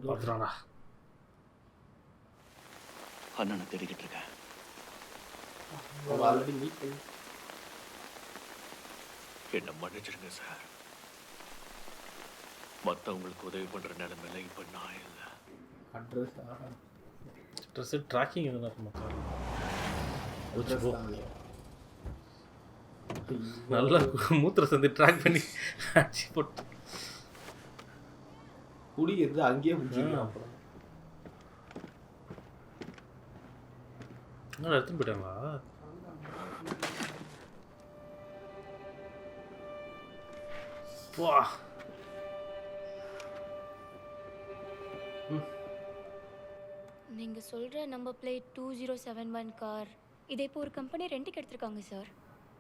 பார்த்துறானா? அண்ணனை தேடிக்கிட்டு இருக்கேன். ஆல்ரெடி மீட் பண்ணி என்ன மன்னிச்சிடுங்க சார். மற்றவங்களுக்கு உதவி பண்ற நிலைமையில இப்ப நான் இல்லை. அட்ரஸ் ட்ராக்கிங் எதுனா இருக்குமா சார்? நல்லா மூத்திர சந்தி ட்ராக் பண்ணி அடிச்சு போட்டு குடிக்கிறது அங்கேயே முடிச்சிடலாம். அப்புறம் எடுத்துன்னு போயிட்டாங்களா? வா நீங்க சொல்ற நம்பர் பிளேட் 2071 கார் இதே இப்போ ஒரு கம்பெனி ரெண்டுக்கு எடுத்திருக்காங்க சார்.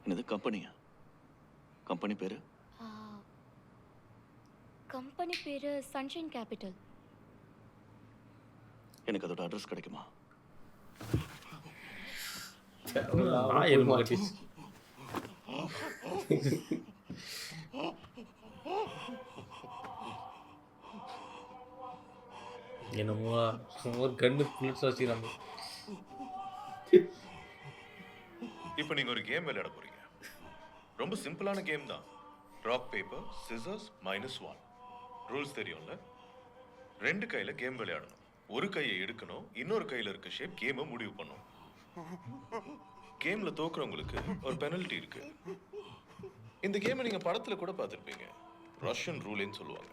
என்னது கம்பெனியா? கம்பெனி பேரு? கம்பெனி பேரு சன்ஷைன் கேபிட்டல். எனக்கு அதோட அட்ரஸ் கிடைக்குமா? என்னமோ ஒரு கண்ணு புளிச்சு வச்சுக்கிறாங்க. இப்போ நீங்க ஒரு கேம் விளையாட போறீங்க. ரொம்ப சிம்பிளான கேம் தான். Rock paper scissors -1. ரூல்ஸ் தெரியும்ல? 2 கையில கேம் விளையாடணும். ஒரு கையை எடுக்கணும், இன்னொரு கையில இருக்க ஷேப் கேமை முடிவு பண்ணும். கேம்ல தோக்குறவங்களுக்கு ஒரு பெனல்ட்டி இருக்கு. இந்த கேமை நீங்க படத்துல கூட பார்த்திருப்பீங்க. ரஷ்யன் ரூலேன்னு சொல்லுவாங்க.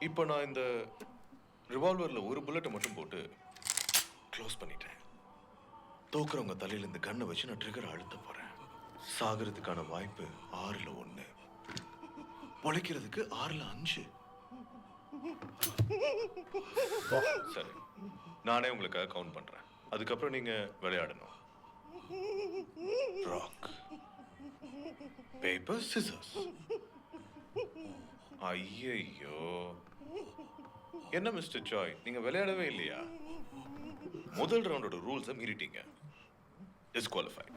இப்போ நான் இந்த ரிவால்வர்ல ஒரு புல்லட்டை மட்டும் போட்டு க்ளோஸ் பண்ணிட்டேன். தோக்குறவங்க தலையில இந்த கண்ணை வச்சு நான் ட்ரிகர் அழுத்த போறேன். சாகிறதுக்கான வாய்ப்பு 6ல் 1, பொழைக்கிறதுக்கு 6ல் 5. சரி, நானே உங்களுக்காக கவுண்ட் பண்றேன். அதுக்கப்புறம் நீங்க விளையாடணும். Rock paper scissors. ஐயோ, என்ன மிஸ்டர் ஜாய், நீங்க விளையாடவே இல்லையா? முதல் ரவுண்டோட ரூல்ஸை மீறிட்டீங்க. டிஸ்குவாலிஃபைட்.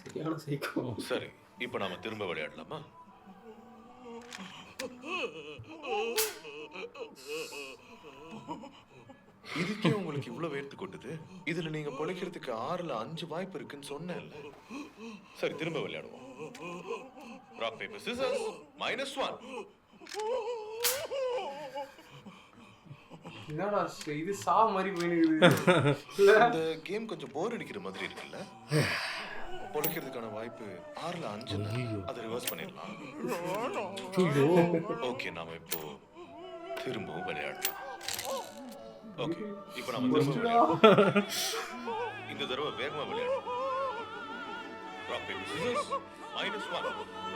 சரியான சைக்கோ. சரி, இப்போ நாம திரும்ப விளையாடலாமா? இதுக்கே உங்களுக்கு இவ்வளவு வேர்த்து கொட்டுது? இதுல நீங்க பொழைக்கிறதுக்கு 6ல் 5 வாய்ப்பு இருக்குன்னு சொன்னேன்ல. சரி, திரும்ப விளையாடுவோம். Rock paper scissors -1. என்னடா இது சா மாதிரி போயிடுது. இந்த கேம் கொஞ்சம் போர் அடிக்கிற மாதிரி இருக்குல்ல? பொழைக்கிறதுக்கான வாய்ப்பு 6ல் 5. அதை ரிவர்ஸ் பண்ணிடலாம். ஓகே, நாம இப்போ திரும்பவும் விளையாடலாம். ஓகே, இப்போ நாம திரும்ப விளையாடலாம். இந்த தடவை வேகமா விளையாடலாம். Rock paper scissors -1.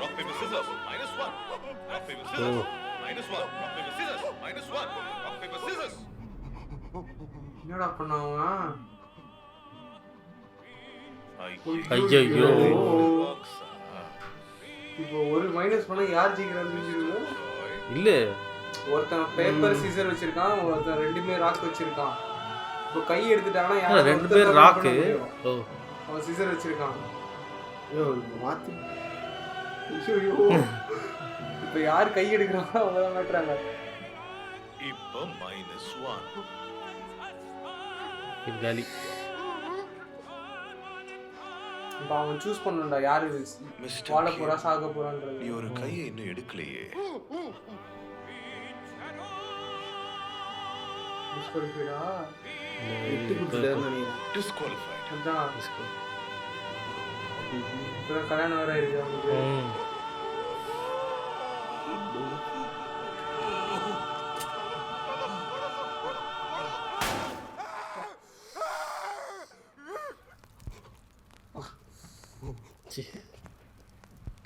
Rock paper scissors -1. Rock paper scissors -1. Rock paper scissors -1. Rock paper scissors. என்னடா பண்ணாங்க? ஐயோ, இப்போ ஒரு மைனஸ் பண்ண யார் ஜெயிக்கிறான்னு தெரிஞ்சிருக்கும். இல்ல, ஒருத்தன் பேப்பர் சீசர் வச்சிருக்கான், ஒருத்தன் ரெண்டுமே ராக் வச்சிருக்கான். இப்போ கை எடுத்துட்டானா யார்? ரெண்டு பேர் ராக். ஓ, அவன் சீசர் வச்சிருக்கான். ஐயோ, மாத்தி. ஐயோ, இப்போ யார் கை எடுக்கறாங்க அவங்க தான் மாட்றாங்க. இப்போ -1. இதாலி. இப்போ அவன் சூஸ் பண்ணனும்டா யாரு வாழ போறா சாக போறான்றது. நீ ஒரு கையை இன்னும் எடுக்கலையே. டிஸ்குவாலிஃபைடா? டிஸ்குவாலிஃபைட். அதான் இப்போ கல்யாணம் வேற இருக்கு அவனுக்கு.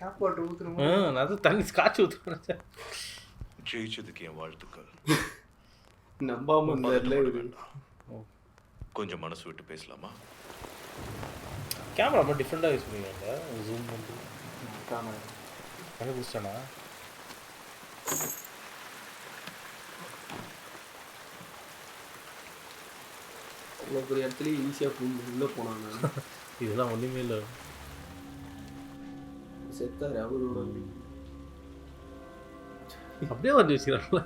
டாப் வாட்டர் ஊத்துறோம். அது தண்ணி ஸ்காட்ச் ஊத்துறேன். ஜெயிச்சதுக்கு என் வாழ்த்துக்கள். நம்பாம இருந்தார்ல. கொஞ்சம் மனசு விட்டு பேசலாமா? கேமரா ரொம்ப டிஃப்ரெண்டாக யூஸ் பண்ணுவீங்க. ஜூம் பண்ணி கேமரா கண்டுபிடிச்சானா? அவ்வளோ பெரிய இடத்துல ஈஸியாக உள்ளே போனாங்க. இதெல்லாம் ஒன்றுமே இல்லை. செத்தாரு அவரோட. அப்படியே வந்து வச்சுக்கிறாங்களா?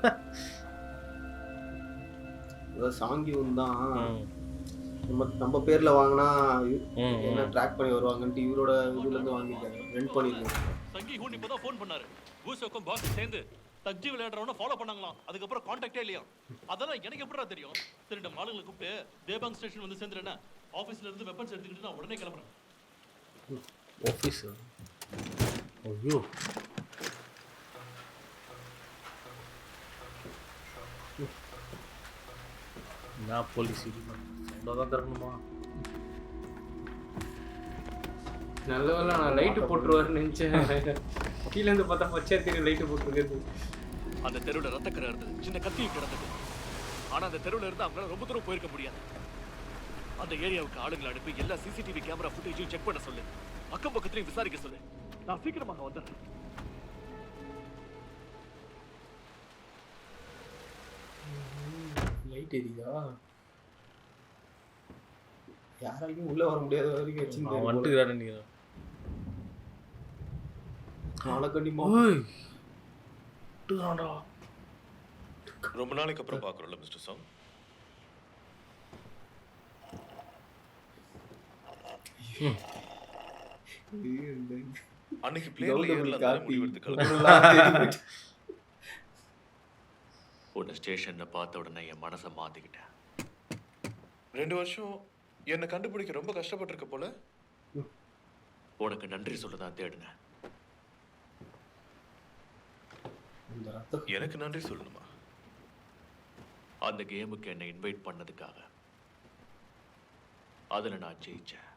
அதாவது சாங்கியம் தான் நம்ம பேர்ல வாங்கினா என்ன ட்ராக் பண்ணி வருவாங்கன்ட்டு இவரோட இதுல இருந்து வாங்கிட்டாங்க. ரெண்ட் பண்ணிருக்காங்க. சங்கி ஹூன் இப்பதான் ஃபோன் பண்ணாரு. பூசோக்கும் பாக்ஸ் சேர்ந்து தக்ஜி விளையாடுறவன ஃபாலோ பண்ணாங்களாம். அதுக்கப்புறம் கான்டாக்டே இல்லையா? அதெல்லாம் எனக்கு எப்படிடா தெரியும்? சரி, நம்ம ஆளுங்களை கூப்பிட்டு தேபாங் ஸ்டேஷன் வந்து சேர்ந்துறேன்னா ஆஃபீஸ்ல இருந்து வெப்பன்ஸ் எடுத்துக்கிட்டு நான் உடனே கிளம்புறேன். ஆஃபீஸ்? ஐயோ, நான் போலீஸ் தான் தரணுமா? நல்ல வேலை நான் லைட்டு போட்டுருவாருன்னு நினைச்சேன். கீழே இருந்து பார்த்தா பச்சை தெரியும் லைட்டு போட்டுருக்கிறது. அந்த தெருவில் ரத்தக்கரை இருந்தது, சின்ன கத்தி கிடந்தது. ஆனா அந்த தெருவில் இருந்து அவங்களால ரொம்ப தூரம் போயிருக்க முடியாது. அந்த ஏரியாவுக்கு ஆளுங்களை அனுப்பி எல்லா சிசிடிவி கேமரா ஃபுட்டேஜையும் செக் பண்ண சொல்லு. அக்கம் பக்கத்துலையும் விசாரிக்க சொல்லு. நான் சீக்கிரமாக வந்துடுறேன். லைட் எரியுதா? யாராலையும் உள்ள வர முடியாத வரைக்கும் வச்சிருந்தேன். வந்துக்கிறாரு நீங்க. நாளக்கண்டிமா ரொம்ப நாளைக்கு அப்புறம் பார்க்குறோம்ல மிஸ்டர் சாங். அன்னைக்கு பிளேன்ல ஏறலாம் முடிவெடுத்து உன்னை ஸ்டேஷன்ல பார்த்த உடனே என் மனசை மாத்திக்கிட்டேன். 2 வருஷம் என்னை கண்டுபிடிக்க ரொம்ப கஷ்டப்பட்டிருக்க போல. உனக்கு நன்றி சொல்லதான் தேடினேன். எனக்கு நன்றி சொல்லணுமா? அந்த கேமுக்கு என்னை இன்வைட் பண்ணதுக்காக. அதுல நான் ஜெயிச்சேன்.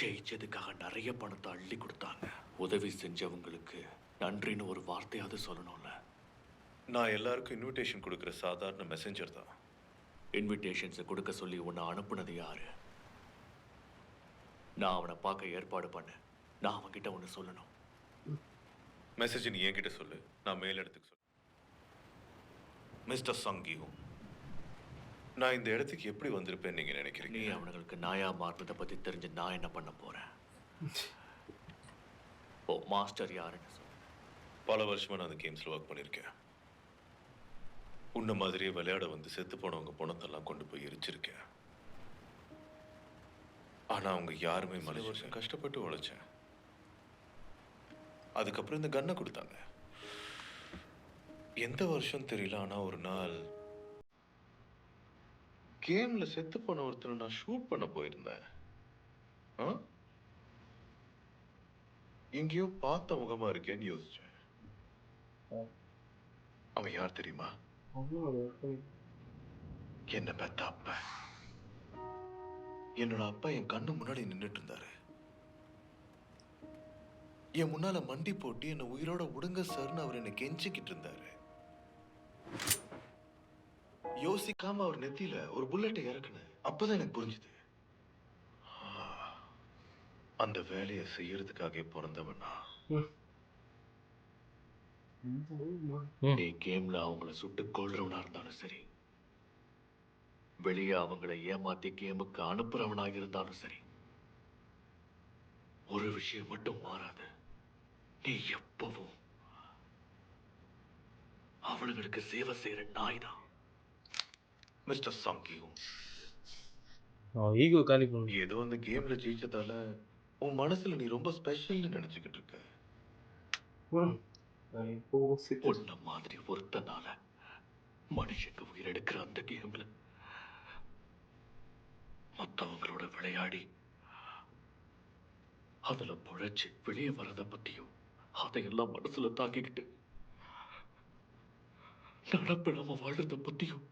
ஜெயிச்சதுக்காக நிறைய பணத்தை அள்ளி கொடுத்தாங்க. உதவி செஞ்சவங்களுக்கு நன்றின்னு ஒரு வார்த்தையாவது சொல்லணும்ல. நான் எல்லாருக்கும் இன்விடேஷன் கொடுக்குற சாதாரண மெசேஞ்சர் தான். இன்விடேஷன்ஸை கொடுக்க சொல்லி உன்னை அனுப்புனது யாரு? நான் அவனை பார்க்க ஏற்பாடு பண்ணேன். நான் அவன்கிட்ட ஒன்று சொல்லணும். மெசேஜ் நீ என்கிட்ட சொல்லு, நான் மேலிடத்துக்கு சொல்லு. மிஸ்டர் சங்கியூ, நான் இந்த இடத்துக்கு எப்படி வந்திருப்பேன்னு நீங்க நினைக்கிறீங்க? நீ அவனுங்களுக்கு நாயா மாறுறதை பத்தி தெரிஞ்சு நான் என்ன பண்ண போறேன்? ஓ மாஸ்டர் யாருன்னு சொல்லு. பல வருஷமா நான் அந்த கேம்ஸ்ல ஒர்க் பண்ணியிருக்கேன். உன்ன மாதிரியே விளையாட வந்து செத்து போனவங்க பணத்தெல்லாம் கொண்டு போய் எரிச்சிருக்கேன். ஆனா அவங்க யாருமே மலை வருஷம் கஷ்டப்பட்டு உழைச்சேன். அதுக்கப்புறம் இந்த கன்னை கொடுத்தாங்க. எந்த வருஷம் தெரியல, ஆனா ஒரு நாள் கேம்ல செத்து போன ஒருத்தரை நான் ஷூட் பண்ண போயிருந்தேன். எங்கேயோ பார்த்த முகமா இருக்கேன்னு யோசிச்சேன். அவன் யார் தெரியுமா? என்ன பெத்த அப்பா. என்னோட அப்பா என் கண்ணு முன்னாடி நின்றுட்டு இருந்தாரு. என் முன்னால மண்டி போட்டு என்ன உயிரோட விடுங்க சார்னு அவர் என்ன கெஞ்சிக்கிட்டு இருந்தாரு. யோசிக்காம அவர் நெத்தியில ஒரு புல்லட்டை இறக்குனேன். அப்பதான் எனக்கு புரிஞ்சுது, அந்த வேலையை செய்யறதுக்காக பிறந்தவனா. நீ கேம்ல அவங்கள சுட்டு கொள்றவனா இருந்தாலும் சரி, வெளியே அவங்கள ஏமாத்தி கேமுக்கு அனுப்புறவனாக இருந்தாலும் சரி, ஒரு விஷயம் மட்டும் மாறாது. நீ எப்பவும் அவளுங்களுக்கு சேவை செய்யற நாய் தான். மிஸ்டர் சங்கியூ, ஈகோ காலி பண்ணு. ஏதோ அந்த கேம்ல ஜெயிச்சதால உன் மனசுல நீ ரொம்ப ஸ்பெஷல்னு நினைச்சுக்கிட்டு இருக்க. உன்ன மாதிரி ஒருத்தனால மனுஷங்க உயிர் எடுக்கிற அந்த கேம்ல மத்தவங்களோட விளையாடி அதுல புழைச்சு வெளியே வரத பத்தியும் அதையெல்லாம் மனசுல தாக்கிக்கிட்டு நடப்பிடாம வாழ்றத பத்தியும்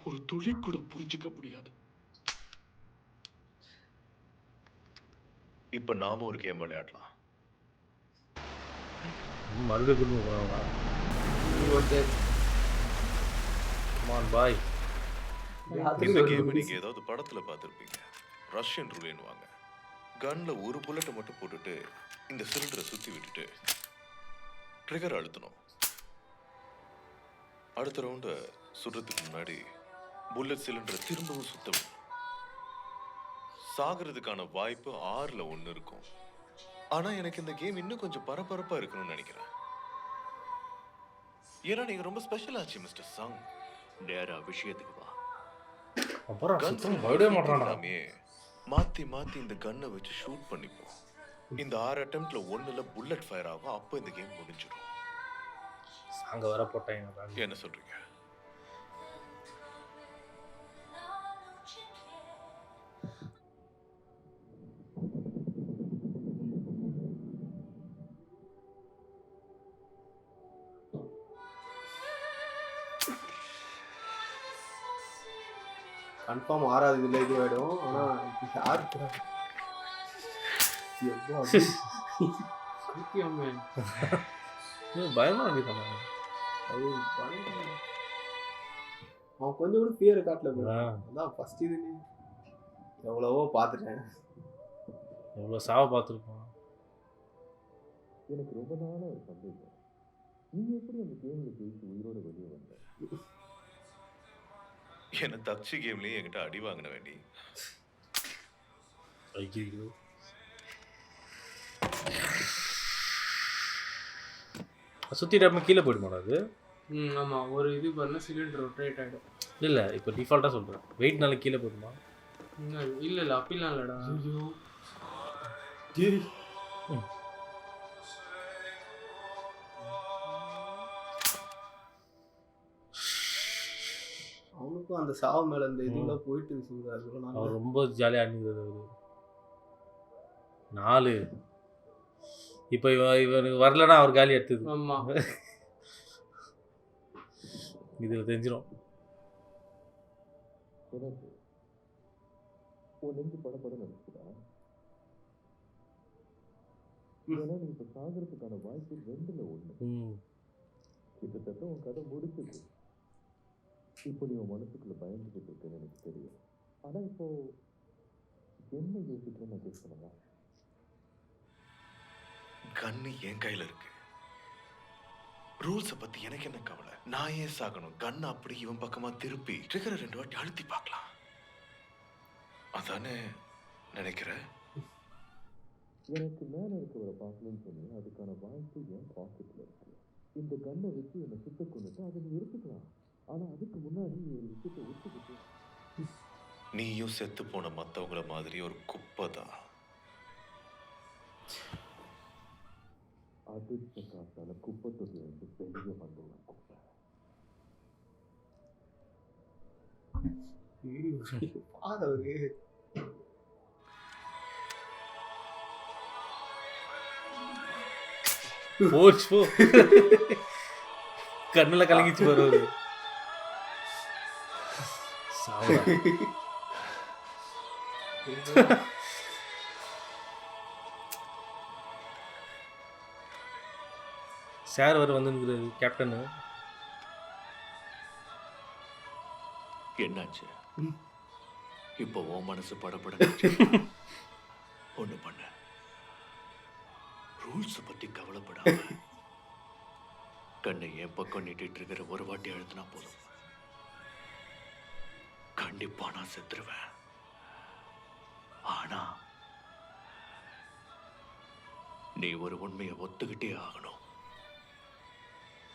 ஒரு துளி கூட புரிஞ்சுக்க முடியாது. இப்ப நாம ஒரு கேம் விளையாடலாம். மறுபடியும் பாய். இந்த கேம் நீங்க ஏதாவது படத்துல பார்த்திருப்பீங்க. ரஷ்யன் ரூலேன்னு வாங்க. கன்ல ஒரு புல்லட்டை மட்டும் போட்டுட்டு இந்த சிலிண்டரை சுத்தி விட்டுட்டு ட்ரிகர் அழுத்தணும். அடுத்த ரவுண்ட சுடுறதுக்கு முன்னாடி புல்லட் சிலிண்டரை திரும்பவும் சுத்தணும். சாகிறதுக்கான வாய்ப்பு 6ல் 1 இருக்கும். ஆனா எனக்கு இந்த கேம் இன்னும் கொஞ்சம் பரபரப்பா இருக்கணும்னு நினைக்கிறேன். ஏன்னா நீங்க ரொம்ப ஸ்பெஷல் ஆச்சு மிஸ்டர் சங். நேரா விஷயத்துக்கு வா. மாத்தி மாத்தி இந்த கன்னை வச்சு ஷூட் பண்ணிப்போம். இந்த 6 அட்டெம்ப்ட்ல 1ல புல்லட் ஃபயர் ஆகும். அப்போ இந்த கேம் முடிஞ்சிடும். அங்க வர போட்டாங்க. என்ன சொல்றீங்க? கன்ஃபார்ம் 6வது இதுல இது ஆயிடும். ஆனா யாரு பயமா இருக்கு. அவன் கொஞ்சம் கூட ஃபியர் காட்டல. அதான் ஃபர்ஸ்ட் இது எவ்வளவோ பார்த்துட்டேன். எவ்வளோ சாவை பார்த்துருப்பான். எனக்கு ரொம்ப நாளா ஒரு சந்தேகம். நீ எப்படி அந்த கேம்ல ஜெயிச்சு உயிரோட வெளியே வந்த? என்ன தப்சி கேம்லயே என்கிட்ட அடி வாங்கின வேண்டி. ஐயோ, சுத்திட்டு கீழே போயிடுமாடா அது? ஆமா ஒரு இது பண்ணா சிலிண்டர் ரொட்டேட் ஆயிடும். இல்லை இப்போ டிஃபால்ட்டாக சொல்கிறேன், வெயிட்னால கீழே போகுமா? இல்ல அப்படிலாம் இல்லடா. அவனுக்கும் அந்த சாவு மேல அந்த இதுலாம் போயிட்டு இருந்துச்சு. அவர் ரொம்ப ஜாலியாக ஆடிக்கிறது அவர். 4 இப்போ இவனுக்கு வரலன்னா அவர் காலி எடுத்தது. ஆமா இதில் தெரிஞ்சிடும். சாகிறதுக்கான வாய்ப்பு 2ல் 1. கிட்டத்தட்ட உன் கதை முடிச்சது. இப்போ நீ உன் மனசுக்குள்ள பயந்துகிட்டு இருக்குன்னு எனக்கு தெரியும். ஆனா இப்போ என்ன யோசிக்கிறேன்னு நான் கேட்க சொல்லலாம். கன்னு என் கையில இருக்கு. ரூல்ஸை பத்தி எனக்கு என்ன கவலை? நான் ஏன் சாகணும்? கண்ணை அப்படி இவன் பக்கமா திருப்பி ட்ரிகரை 2 வாட்டி அழுத்தி பார்க்கலாம். அதானே நினைக்கிற? எனக்கு மேல இருக்கிறவரை பார்க்கணும்னு சொன்னி அதுக்கான வாய்ப்பு என் பாக்கெட்ல இருக்கு. இந்த கண்ணை வச்சு என்னை சுத்த கொண்டுட்டு அதை நீ எடுத்துக்கலாம். ஆனா அதுக்கு முன்னாடி நீ ஒரு விஷயத்தை ஒத்துக்கிட்டு, நீயும் செத்து போன மத்தவங்கள மாதிரி ஒரு குப்பை தான். அதிர்ஷ்ட காசால குப்பை தொட்டி வந்து வெளியே வந்து ஒரு குப்பை. போச்சு போ. கண்ணில் கலங்கிச்சு வருவாரு. சார் வர வந்துருக்குறாரு கேப்டனு. என்னாச்சு இப்போ உன் மனசு படப்பட? ஒண்ணு பண்ண, ரூல்ஸ் பத்தி கவலைப்படாம கண்ணை என் பக்கம் நீட்டிட்டு இருக்கிற ஒரு வாட்டி அழுத்தினா போதும். கண்டிப்பா நான் செத்துருவேன். ஆனா நீ ஒரு உண்மையை ஒத்துக்கிட்டே ஆகணும்.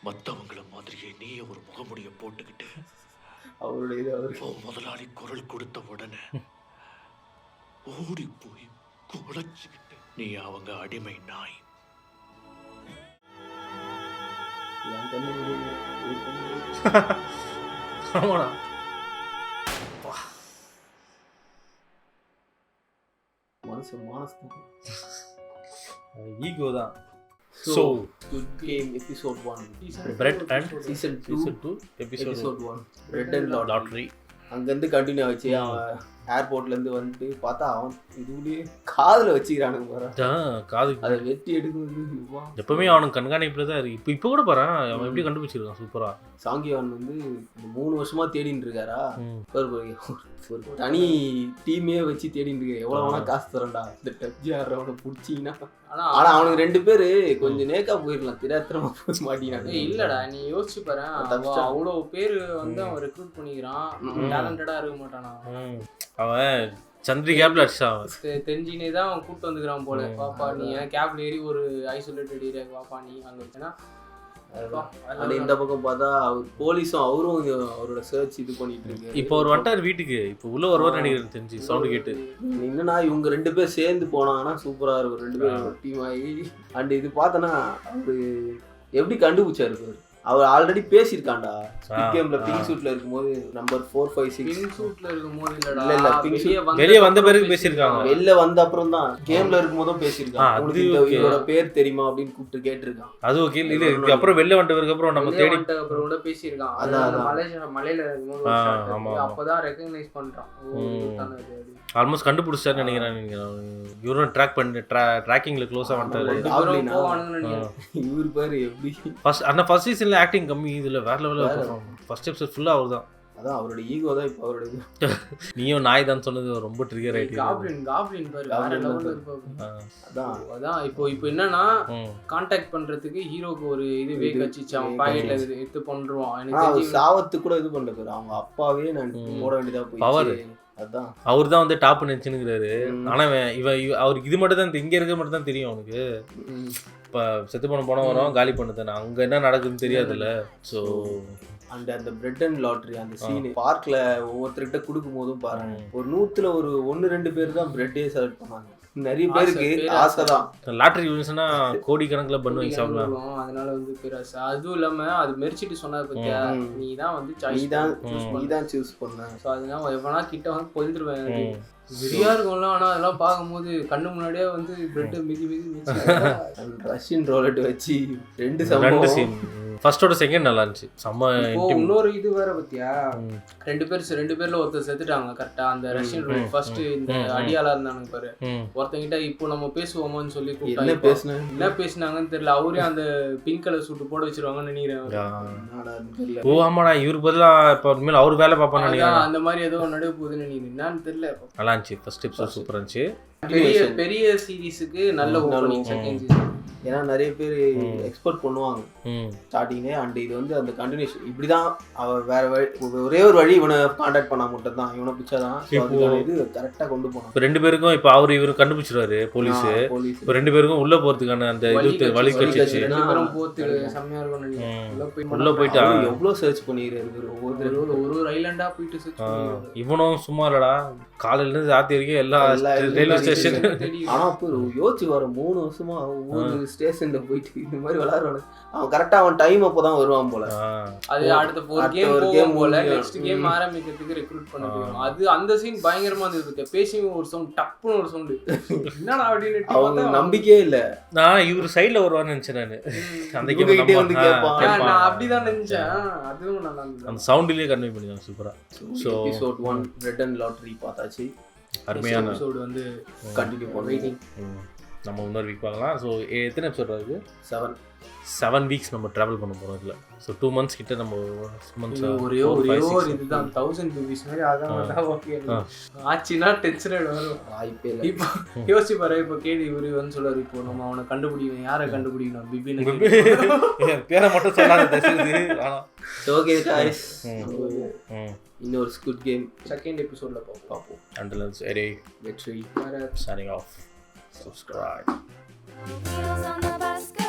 மற்றவங்கள மாதிரியே நீ ஒரு முகமுடிய போட்டுக்கிட்டு அவருடைய முதலாளி குரல் கொடுத்த உடனே ஓடி போய் குலைச்சுக்கிட்டு நீ அவங்க அடிமை நாய். ஈகோ தான். So, Good Game episode 1. Bread and season 2 episode 1. Bread and Lottery. அங்கேருந்து கண்டினியூ ஆச்சு. அவன் ஏர்போர்ட்லேருந்து வந்துட்டு பார்த்தா அவன் இதுலேயே காதில் வச்சுக்கிறானுங்க பாரு. காது அதை வெட்டி எடுக்கிறது எப்பவுமே அவனுக்கு கண்காணிப்பில் தான் இருக்கு. இப்போ கூட பாரு அவன் எப்படி கண்டுபிடிச்சிருக்கான் சூப்பரா. சாங்கியான் வந்து 3 வருஷமா தேடிட்டு இருக்காரா. ஒரு தனி டீமே வச்சு தேடிட்டு இருக்காரு. எவ்வளோ வேணா காசு தரேன்டா இந்த டப்ஜி ஆடுறவனை பிடிச்சிங்கன்னா. ஆனா அவனுக்கு 2 பேரு கொஞ்சம் நேக்கா போயிடலாம். திராத்திரமா போய் மாட்டினாங்க. இல்லடா நீ யோசிச்சு பாரு, அவ்வளோ பேரு வந்து அவன் ரெக்ரூட் பண்ணிக்கிறான். டேலண்டடா இருக்க மாட்டானா அவன். சந்திரி கேப்ல அடிச்சான். தெரிஞ்சினே தான் அவன் கூப்பிட்டு வந்துக்கிறான் போல. பாப்பா நீ கேப்ல ஏறி ஒரு ஐசோலேட்டட் ஏரியா பாப்பா நீ அங்க வச்சுன்னா. இந்த பக்கம் பார்த்தா அவர் போலீஸும் அவரும் அவரோட சர்ச் இது பண்ணிட்டு இருக்கு. இப்போ ஒரு வட்டார் வீட்டுக்கு இப்போ உள்ள ஒருவர் நினைக்கிறேன் தெரிஞ்சு சவுண்ட் கேட்டு. என்னன்னா இவங்க 2 பேர் சேர்ந்து போனாங்கன்னா சூப்பரா இருக்கும். 2 பேரும் டீம் ஆகி. அண்ட் இது பார்த்தனா அவரு எப்படி கண்டுபிடிச்சாரு. அவர் ஆல்ரெடி பேசியிருக்காண்டா ஸ்குவிட் கேம்ல பிங்க் சூட்ல இருக்கும்போது நம்பர் 456 பிங்க் சூட்ல இருக்கும்போது இல்லடா இல்ல பிங்க் சூட் வெளிய வந்த பிறகு பேசியிருக்காங்க. வெளிய வந்த அப்புறம் தான் கேம்ல இருக்கும்போதும் பேசியிருக்காங்க. உங்களுக்கு இவரோட பேர் தெரியுமா அப்படின்னு கூப்பிட்டு கேட்டிருக்கான். அது ஓகே. இல்ல இதுக்கு அப்புறம் வெளிய வந்ததுக்கு அப்புறம் நம்ம தேடி அப்புறம் கூட பேசியிருக்கான். அதான் மலையில இருக்கும்போது அப்பதான் ரெகக்னைஸ் பண்றான். ஆல்மோஸ்ட் கண்டுபிடிச்சாருன்னு நினைக்கிறேன். இவரும் ட்ராக் பண்ணி ட்ராக்கிங்ல க்ளோஸா வந்துட்டாரு. இவரு பேரு எப்படி ஃபர்ஸ்ட் சீசன்ல ஆக்டிங் கம்மி. இதுல வேற லெவல்ல ஃபர்ஸ்ட் எபிசோட் ஃபுல்லா அவர்தான். அதான் அவரோட ஈகோ தான் இப்போ அவரோட. நீயும் நாய் தான் சொன்னது ரொம்ப ட்ரிகர் ஆயிட்டு. காப்ளின் பாரு வேற லெவல்ல இருப்பாரு. அதான் இப்போ என்னன்னா கான்டாக்ட் பண்றதுக்கு ஹீரோக்கு ஒரு இது வேக் வச்சிச்சு. அவன் பாக்கெட்ல எடுத்து பண்றான். எனக்கு சாவத்து கூட இது பண்ணல. அவங்க அப்பாவே நான் போட வேண்டியதா போய் பவர் அதான் அவர் தான் வந்து டாப் நினைச்சுனுங்கிறாரு. ஆனா அவருக்கு இது மட்டும் தான் இங்க இருக்க மட்டும் தான் தெரியும் அவனுக்கு. இப்போ செத்து போன வரும் காலி பண்ணுதானே, அங்க என்ன நடக்குதுன்னு தெரியாதுல்ல. ஸோ அந்த பிரெட் அண்ட் லாட்டரி அந்த சீன் பார்க்ல ஒவ்வொருத்தர்கிட்ட கொடுக்கும் போதும் பாருங்க, ஒரு 100ல ஒரு 1-2 பேர் தான் பிரெட்டே செலக்ட் பண்ணாங்க. நிறைய பேருக்கு ஆசை தான். லாட்டரி விழுந்துச்சுன்னா கோடி கணக்கில் பண்ணுவாங்க சாப்பிடலாம். அதனால வந்து பேராசை. அதுவும் இல்லாம அது மெரிச்சிட்டு சொன்னது பத்தியா, நீ தான் வந்து நீ தான் சூஸ் பண்ண. ஸோ அதனால எவனா கிட்ட வந்து பொழுதுருவேன். வெறியா இருக்கும்ல. ஆனா அதெல்லாம் பார்க்கும்போது கண்ணு முன்னாடியே வந்து பிரெட் மிதி ரஷ்யன் ரோலட் வச்சு 2 சீன். ஃபர்ஸ்டோட செகண்ட் நல்லா இருந்துச்சு. செம்ம. இன்னொரு இது வேற பத்தியா, 2 பேர்ல ஒருத்தர் செத்துட்டாங்க கரெக்டா. அந்த ரஷ்யன் ரோலட் ஃபர்ஸ்ட் இந்த அடியாளா இருந்தானுங்க பாரு, ஒருத்தங்கிட்ட இப்போ நம்ம பேசுவோமான்னு சொல்லி என்ன பேசினாங்கன்னு தெரியல. அவரே அந்த பிங்க் கலர் சூட்டு போட வச்சிருவாங்கன்னு நினைக்கிறேன். ஓ ஆமாடா, இவருக்கு பதிலா இப்போ இனிமேல் அவர் வேலை பார்ப்பான்னு நினைக்கிறேன். அந்த மாதிரி ஏதோ நடுவு போகுதுன்னு நினைக்கிறேன். என்னன்னு தெரியல. நல்லா இருந்துச்சு. ஃபர்ஸ்ட் எபிசோட் சூப்பரா இருந்துச்சு. பெரிய சீரிஸுக்கு நல்ல ஓப்பனிங் செகண்ட் சீசன். ஏன்னா நிறைய பேர் எக்ஸ்போர்ட் பண்ணுவாங்க ஸ்டார்டிங்கே. அண்ட் இது வந்து அந்த கண்டினியூஷன் இப்படிதான். அவர் வேற ஒரே ஒரு வழி, இவனை கான்டாக்ட் பண்ணா மட்டும் தான், இவனை பிடிச்சாதான் இது கரெக்டா கொண்டு போனோம். இப்போ 2 பேருக்கும் இப்போ இவரு கண்டுபிடிச்சிருவாரு போலீஸ். இப்போ 2 பேருக்கும் உள்ள போறதுக்கான அந்த இது வழி கட்சிச்சு. உள்ள போயிட்டு எவ்வளவு சர்ச் பண்ணிடுறாரு ஒரு ஐலண்டா போயிட்டு சர்ச் பண்ணிடுறாரு. இவனும் சும்மா இல்லடா, காலையில இருந்து ராத்திரி வரைக்கும் எல்லா ரயில்வே ஸ்டேஷன். ஆனா இப்போ யோசிச்சு வர 3 வருஷமா ஒவ்வொரு ஸ்டேஷன்ல போயிட்டு இந்த மாதிரி விளையாடுறானு. அவன் கரெக்டா அவன் டைம் அப்பதான் வருவான் போல. அது அடுத்த ஒரு கேம் போல நெக்ஸ்ட் கேம் ஆரம்பிக்கிறதுக்கு ரெக்ரூட் பண்ணிடுவாங்க. அது அந்த சீன் பயங்கரமா இருந்தது. பேசியும் ஒரு சவுண்ட், டப்புன்னு ஒரு சவுண்ட். என்னடா அப்படின்னு அவங்க நம்பிக்கையே இல்ல. நான் இவர் சைடுல வருவான்னு நினைச்சேன். நான் அந்த கேம் வந்து கேட்பான். நான் அப்படிதான் நினைச்சேன். அதுவும் நல்லா இருந்தது. அந்த சவுண்ட்லயே கன்வே பண்ணிட்டாங்க சூப்பரா. So episode 1 bread and lottery பார்த்தாச்சு. அருமையான எபிசோட் வந்து கண்டினியூ பண்ணுவோம். நம்ம இன்னொரு வீக் பார்க்கலாம். ஸோ எத்தனை எபிசோட் ஆகுது? 7 வீக்ஸ் நம்ம ட்ராவல் பண்ண போகிறோம் இதில். ஸோ 2 months கிட்ட நம்ம ஒரே இதுதான் 1000 rupees மாதிரி அதான் ஓகே ஆச்சுன்னா டென்ஷன் வரும். வாய்ப்பே இல்லை. இப்போ யோசிச்சு பாரு, இப்போ கேள்வி இவரு வந்து சொல்லுவார், இப்போ நம்ம அவனை கண்டுபிடிக்கணும். யாரை கண்டுபிடிக்கணும்? பிபின் பேரை மட்டும் சொல்லாத. ஓகே गाइस, இன்னொரு ஸ்குட் கேம் செகண்ட் எபிசோட்ல பார்ப்போம். Until then, Eddie, வெற்றி signing off. Subscribe. Wheels on the bus.